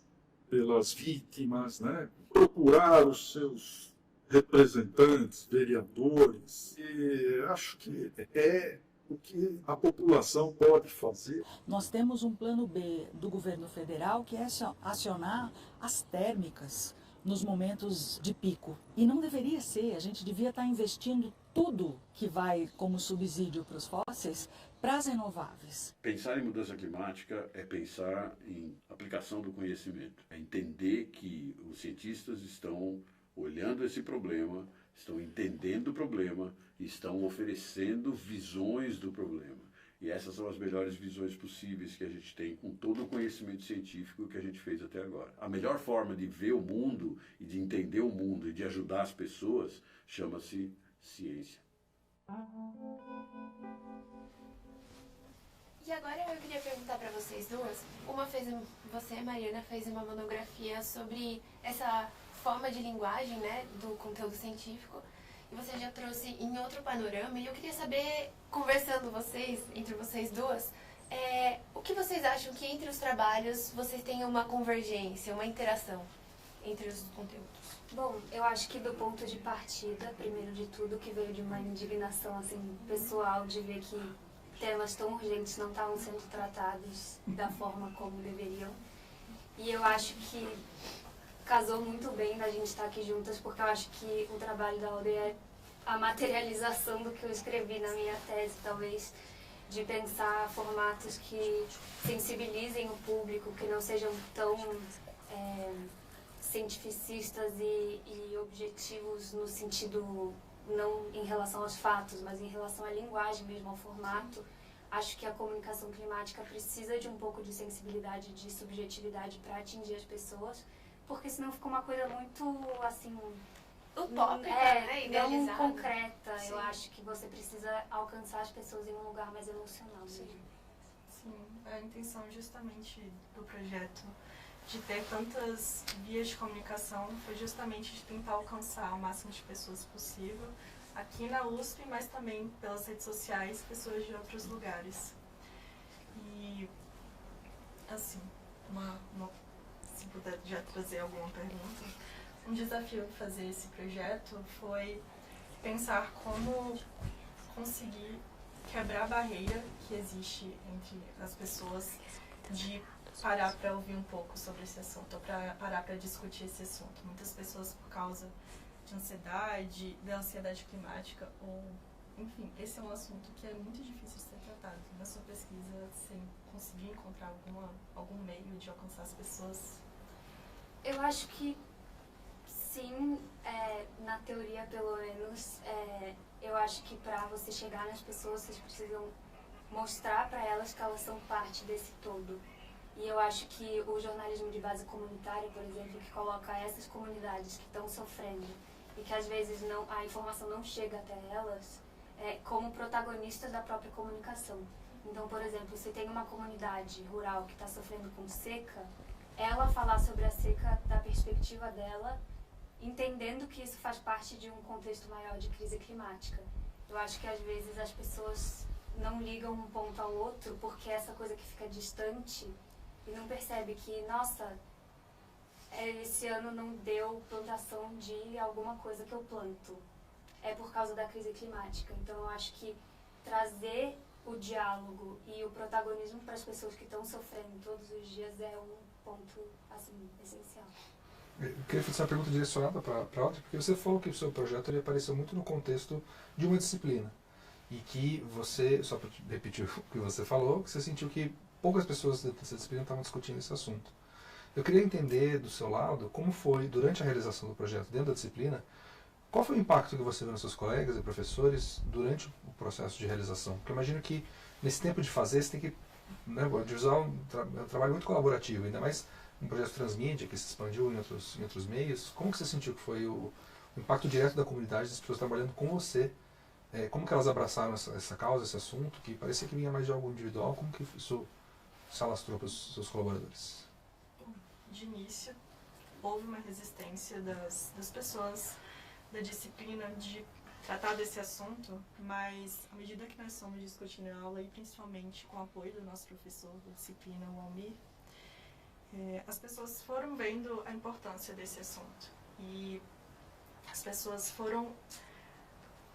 pelas vítimas, né? Procurar os seus representantes, vereadores, e acho que é o que a população pode fazer. Nós temos um plano B do governo federal que é acionar as térmicas nos momentos de pico. E não deveria ser, a gente devia estar investindo tudo que vai como subsídio para os fósseis para as renováveis. Pensar em mudança climática é pensar em aplicação do conhecimento, é entender que os cientistas estão olhando esse problema, estão entendendo o problema e estão oferecendo visões do problema. E essas são as melhores visões possíveis que a gente tem com todo o conhecimento científico que a gente fez até agora. A melhor forma de ver o mundo e de entender o mundo e de ajudar as pessoas chama-se ciência. E agora eu queria perguntar para vocês duas. Você, Mariana, fez uma monografia sobre essa forma de linguagem, né, do conteúdo científico, e você já trouxe em outro panorama, e eu queria saber, conversando entre vocês duas, o que vocês acham que entre os trabalhos vocês têm uma convergência, uma interação entre os conteúdos? Bom, eu acho que do ponto de partida, primeiro de tudo, que veio de uma indignação assim, pessoal de ver que temas tão urgentes não estavam sendo tratados da forma como deveriam. E eu acho que casou muito bem da gente estar aqui juntas, porque eu acho que o trabalho da Audrey é a materialização do que eu escrevi na minha tese, talvez, de pensar formatos que sensibilizem o público, que não sejam tão cientificistas e objetivos no sentido, não em relação aos fatos, mas em relação à linguagem mesmo, ao formato. Acho que a comunicação climática precisa de um pouco de sensibilidade, de subjetividade para atingir as pessoas, porque senão fica uma coisa muito, assim, utópica, né? Idealizada. Não concreta. Sim. Eu acho que você precisa alcançar as pessoas em um lugar mais emocional mesmo. Sim, a intenção justamente do projeto de ter tantas vias de comunicação foi justamente de tentar alcançar o máximo de pessoas possível. aqui na USP, mas também pelas redes sociais, pessoas de outros lugares. E, assim, se puder já trazer alguma pergunta, um desafio de fazer esse projeto foi pensar como conseguir quebrar a barreira que existe entre as pessoas de parar para ouvir um pouco sobre esse assunto, ou para parar para discutir esse assunto. Muitas pessoas, por causa de ansiedade, da ansiedade climática, ou, enfim, esse é um assunto que é muito difícil de ser tratado. Na sua pesquisa, você conseguiu encontrar algum meio de alcançar as pessoas? Eu acho que sim, na teoria pelo menos. Eu acho que para você chegar nas pessoas, vocês precisam mostrar para elas que elas são parte desse todo. E eu acho que o jornalismo de base comunitária, por exemplo, que coloca essas comunidades que estão sofrendo e que às vezes a informação não chega até elas, como protagonistas da própria comunicação. Então, por exemplo, se tem uma comunidade rural que está sofrendo com seca, ela falar sobre a seca da perspectiva dela, entendendo que isso faz parte de um contexto maior de crise climática. Eu acho que às vezes as pessoas não ligam um ponto ao outro porque essa coisa que fica distante e não percebe que, nossa, esse ano não deu plantação de alguma coisa que eu planto. É por causa da crise climática. Então eu acho que trazer o diálogo e o protagonismo para as pessoas que estão sofrendo todos os dias é um ponto, assim, essencial. Eu queria fazer uma pergunta direcionada para a Audrey, porque você falou que o seu projeto ele apareceu muito no contexto de uma disciplina. E que você, só para repetir o que você falou, que você sentiu que poucas pessoas dessa disciplina estavam discutindo esse assunto. Eu queria entender do seu lado como foi, durante a realização do projeto dentro da disciplina, qual foi o impacto que você viu nos seus colegas e professores durante o processo de realização? Porque eu imagino que nesse tempo de fazer, você tem que... Né, o audiovisual é um trabalho muito colaborativo, ainda mais um projeto transmídia que se expandiu em outros meios. Como que você sentiu que foi o impacto direto da comunidade, das pessoas trabalhando com você? Como que elas abraçaram essa causa, esse assunto, que parecia que vinha mais de algo individual? Como que isso se alastrou para os seus colaboradores? De início, houve uma resistência das pessoas da disciplina de tratar desse assunto, mas à medida que nós fomos discutindo a aula, e principalmente com o apoio do nosso professor da disciplina, o Almir, as pessoas foram vendo a importância desse assunto. E as pessoas foram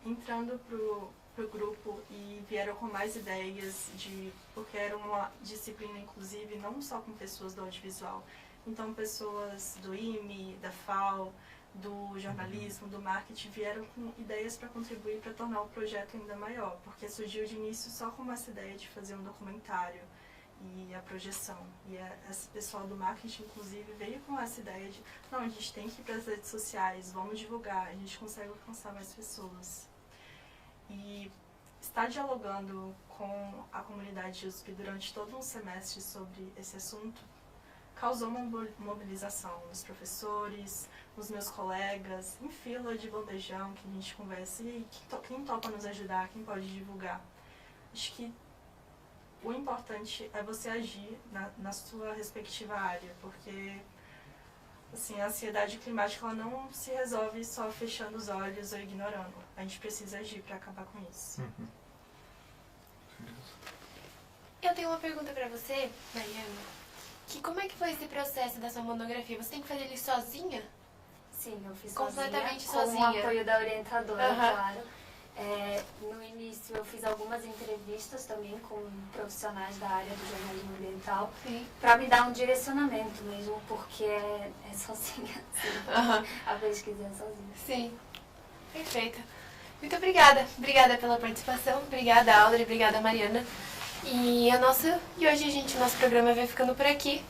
entrando pro grupo e vieram com mais ideias, porque era uma disciplina inclusive não só com pessoas do audiovisual, então pessoas do IME, da FAO, do jornalismo, do marketing, vieram com ideias para contribuir para tornar o projeto ainda maior, porque surgiu de início só com essa ideia de fazer um documentário e a projeção. E esse pessoal do marketing, inclusive, veio com essa ideia de, não, a gente tem que ir para as redes sociais, vamos divulgar, a gente consegue alcançar mais pessoas. E estar dialogando com a comunidade USP durante todo um semestre sobre esse assunto causou uma mobilização nos professores, nos meus colegas, em fila de bandejão que a gente conversa, e quem topa nos ajudar, quem pode divulgar. Acho que o importante é você agir na sua respectiva área, porque assim, a ansiedade climática ela não se resolve só fechando os olhos ou ignorando. A gente precisa agir para acabar com isso. Eu tenho uma pergunta para você, Mariana. Como é que foi esse processo da sua monografia? Você tem que fazer ele sozinha? Sim, eu fiz completamente sozinha, com o apoio da orientadora, claro. No início eu fiz algumas entrevistas também com profissionais da área do jornalismo ambiental para me dar um direcionamento mesmo, porque é sozinha, a pesquisa é sozinha. Sim, perfeito. Muito obrigada. Obrigada pela participação, obrigada Audrey, obrigada Mariana. E hoje o nosso programa vai ficando por aqui.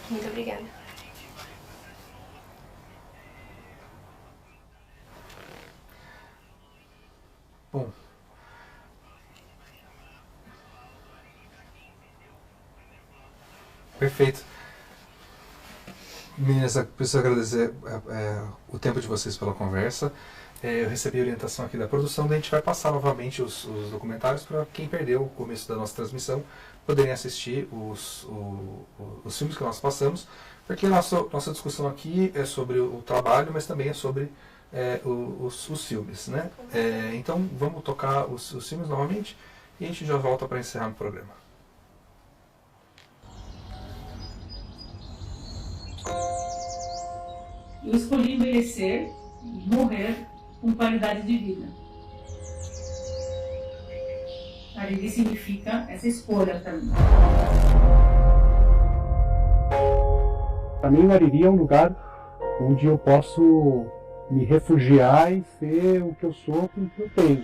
Muito obrigada. Bom, perfeito. Meninas, eu preciso agradecer o tempo de vocês pela conversa. Eu recebi a orientação aqui da produção, daí a gente vai passar novamente os documentários para quem perdeu o começo da nossa transmissão poderem assistir os filmes que nós passamos, porque a nossa discussão aqui é sobre o trabalho, mas também é sobre os filmes, né? Então vamos tocar os filmes novamente e a gente já volta para encerrar o programa. Eu escolhi envelhecer e morrer com qualidade de vida. Ariri significa essa escolha para mim. Para mim, o Ariri é um lugar onde eu posso me refugiar e ser o que eu sou com o que eu tenho.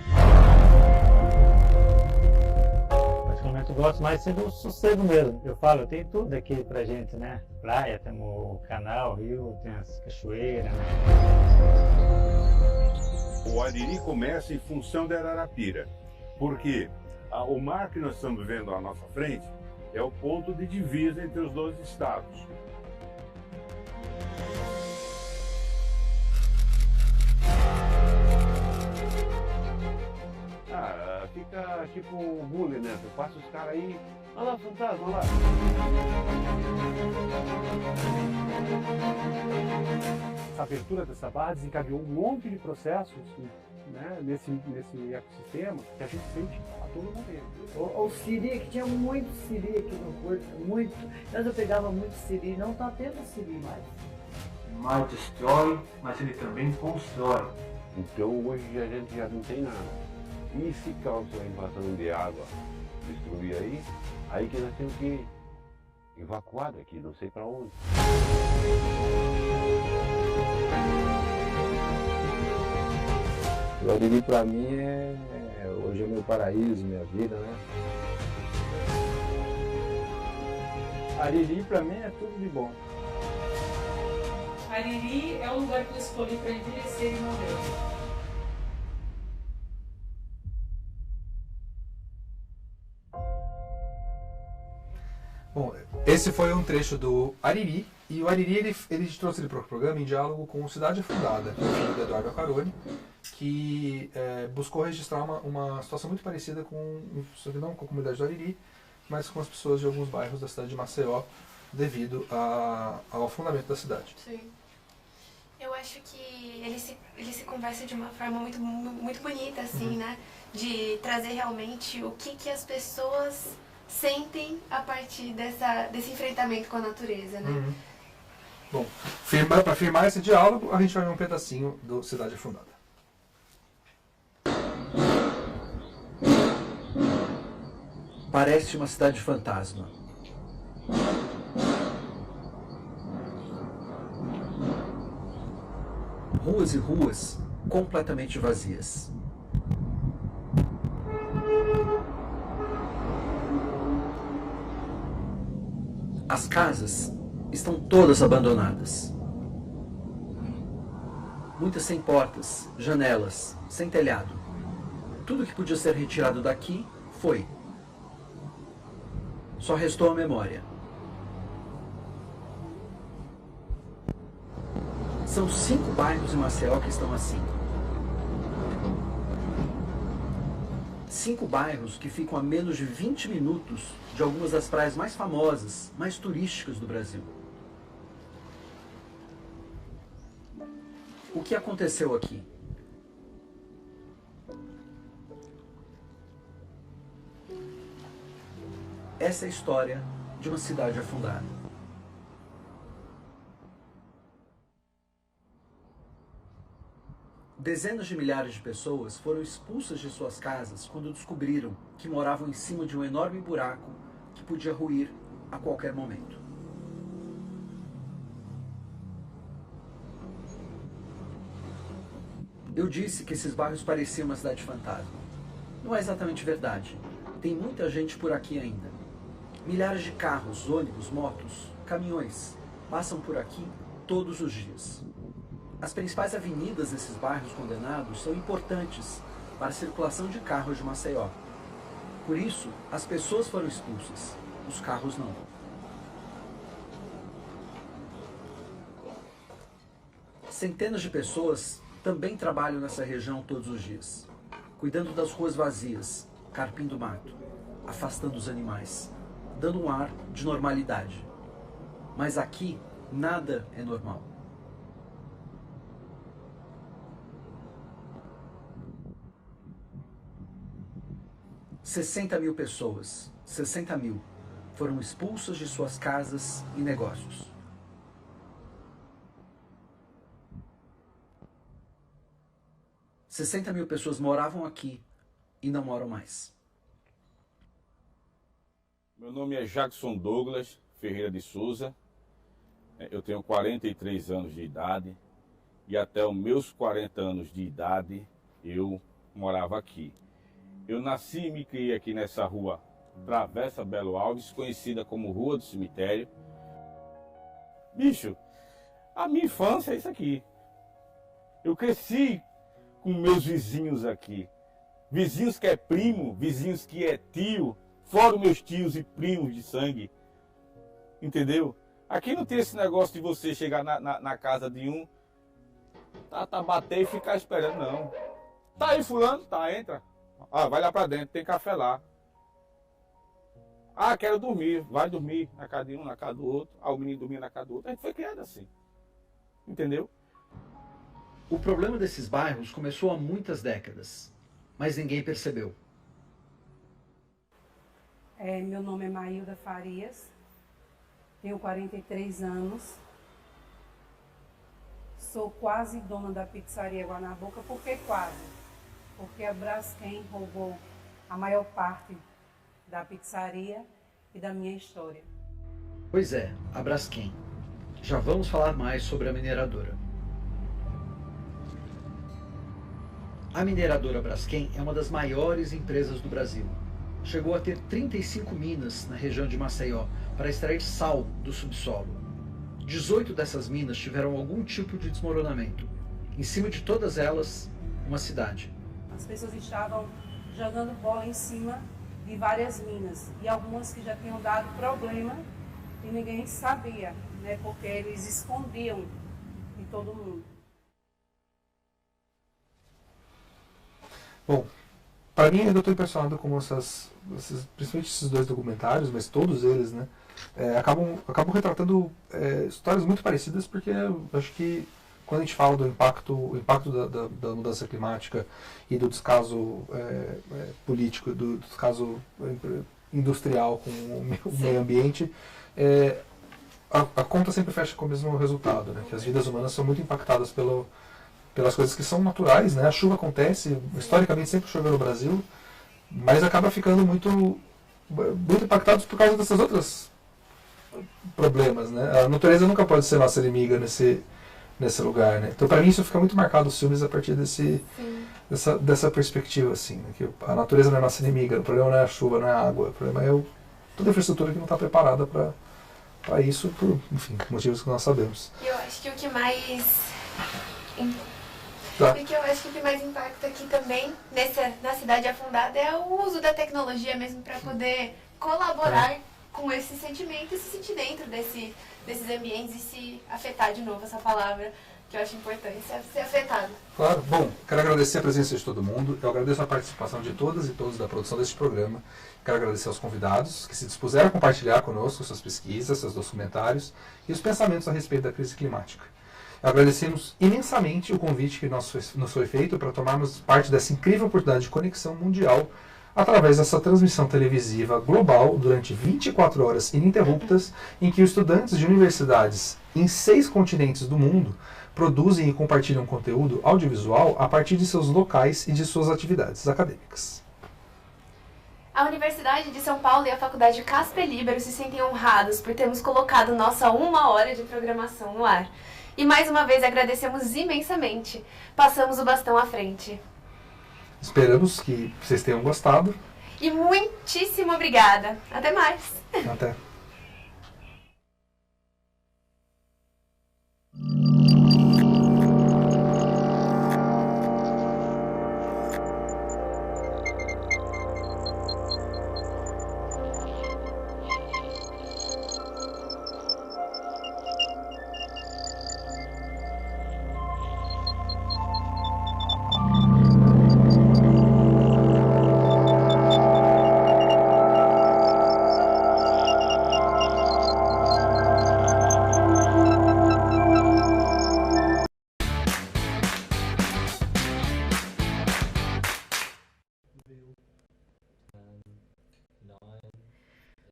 Particularmente eu gosto mais do sossego mesmo. Eu falo, tem tudo aqui pra gente, né? Praia, temos o canal, rio, tem as cachoeiras, né? O Ariri começa em função da Ararapira, porque o mar que nós estamos vendo à nossa frente é o ponto de divisa entre os dois estados. Fica tipo um bullying, né? Você passa os caras aí, olha lá, fantasma, olha lá. A abertura dessa barra desencadeou um monte de processos, né, nesse ecossistema que a gente sente a todo momento. O siri, que tinha muito siri aqui no porto, muito. Eu pegava muito siri, não está tendo siri mais. O mar destrói, mas ele também constrói. Então hoje a gente já não tem nada. E se causar invasão de água, destruir aí que nós temos que evacuar daqui, não sei para onde. O Ariri para mim hoje é meu paraíso, minha vida, né? Ariri para mim é tudo de bom. Ariri é o lugar que eu escolhi para envelhecer e morrer. Bom, esse foi um trecho do Ariri, e o Ariri ele trouxe ele para o programa em diálogo com o Cidade Afundada, do Eduardo Accaroni, que buscou registrar uma situação muito parecida não com a comunidade do Ariri, mas com as pessoas de alguns bairros da cidade de Maceió, devido ao afundamento da cidade. Sim. Eu acho que ele se conversa de uma forma muito, muito bonita, assim, né? De trazer realmente o que as pessoas sentem a partir desse enfrentamento com a natureza, né? Bom, para firmar esse diálogo, a gente vai ver um pedacinho do Cidade Afundada. Parece uma cidade fantasma. Ruas e ruas completamente vazias. As casas estão todas abandonadas. Muitas sem portas, janelas, sem telhado. Tudo que podia ser retirado daqui foi. Só restou a memória. São 5 bairros em Maceió que estão assim. 5 bairros que ficam a menos de 20 minutos de algumas das praias mais famosas, mais turísticas do Brasil. O que aconteceu aqui? Essa é a história de uma cidade afundada. Dezenas de milhares de pessoas foram expulsas de suas casas quando descobriram que moravam em cima de um enorme buraco que podia ruir a qualquer momento. Eu disse que esses bairros pareciam uma cidade fantasma. Não é exatamente verdade. Tem muita gente por aqui ainda. Milhares de carros, ônibus, motos, caminhões passam por aqui todos os dias. As principais avenidas desses bairros condenados são importantes para a circulação de carros de Maceió. Por isso, as pessoas foram expulsas, os carros não. Centenas de pessoas também trabalham nessa região todos os dias, cuidando das ruas vazias, carpindo o mato, afastando os animais, dando um ar de normalidade. Mas aqui, nada é normal. 60 mil pessoas, 60 mil, foram expulsas de suas casas e negócios. "60 mil pessoas moravam aqui e não moram mais." Meu nome é Jackson Douglas Ferreira de Souza. Eu tenho 43 anos de idade e até os meus 40 anos de idade eu morava aqui. Eu nasci e me criei aqui nessa rua Travessa Belo Alves, conhecida como Rua do Cemitério. Bicho, a minha infância é isso aqui. Eu cresci com meus vizinhos aqui. Vizinhos que é primo, vizinhos que é tio, fora os meus tios e primos de sangue. Entendeu? Aqui não tem esse negócio de você chegar na casa de um, bater e ficar esperando, não. Tá aí fulano? Tá, entra. Ah, vai lá pra dentro, tem café lá. Ah, quero dormir. Vai dormir na casa de um, na casa do outro. Ah, o menino dormia na casa do outro. A gente foi criado assim. Entendeu? O problema desses bairros começou há muitas décadas, mas ninguém percebeu. Meu nome é Maílda Farias, tenho 43 anos, sou quase dona da pizzaria Guanaboca. Por que quase? Porque a Braskem roubou a maior parte da pizzaria e da minha história. Pois é, a Braskem. Já vamos falar mais sobre a mineradora. A mineradora Braskem é uma das maiores empresas do Brasil. Chegou a ter 35 minas na região de Maceió para extrair sal do subsolo. 18 dessas minas tiveram algum tipo de desmoronamento. Em cima de todas elas, uma cidade. As pessoas estavam jogando bola em cima de várias minas e algumas que já tinham dado problema e ninguém sabia, né, porque eles escondiam de todo mundo. Bom, para mim eu estou impressionado como principalmente esses dois documentários, mas todos eles, né, acabam retratando histórias muito parecidas, porque eu acho que quando a gente fala do impacto da mudança climática e do descaso político, do descaso industrial com o meio ambiente, a conta sempre fecha com o mesmo resultado, né? Que as vidas humanas são muito impactadas pelas coisas que são naturais, né? A chuva acontece, historicamente sempre choveu no Brasil, mas acaba ficando muito impactados por causa dessas outras problemas, né? A natureza nunca pode ser nossa inimiga nesse lugar, né? Então, para mim, isso fica muito marcado nos filmes a partir dessa perspectiva, assim, né? Que a natureza não é nossa inimiga, o problema não é a chuva, não é a água, o problema é toda a infraestrutura que não está preparada para isso, por, enfim, motivos que nós sabemos. Eu acho que o que mais impacta aqui também, na cidade afundada, é o uso da tecnologia mesmo para poder colaborar com esse sentimento e se sentir dentro desses ambientes e se afetar de novo, essa palavra que eu acho importante, ser afetado. Claro. Bom, quero agradecer a presença de todo mundo, eu agradeço a participação de todas e todos da produção deste programa, quero agradecer aos convidados que se dispuseram a compartilhar conosco suas pesquisas, seus documentários e os pensamentos a respeito da crise climática. Agradecemos imensamente o convite que nos foi feito para tomarmos parte dessa incrível oportunidade de conexão mundial através dessa transmissão televisiva global durante 24 horas ininterruptas, em que os estudantes de universidades em 6 continentes do mundo produzem e compartilham conteúdo audiovisual a partir de seus locais e de suas atividades acadêmicas. A Universidade de São Paulo e a Faculdade Casper Libero se sentem honrados por termos colocado nossa 1 hora de programação no ar. E mais uma vez agradecemos imensamente. Passamos o bastão à frente. Esperamos que vocês tenham gostado. E muitíssimo obrigada. Até mais. Até.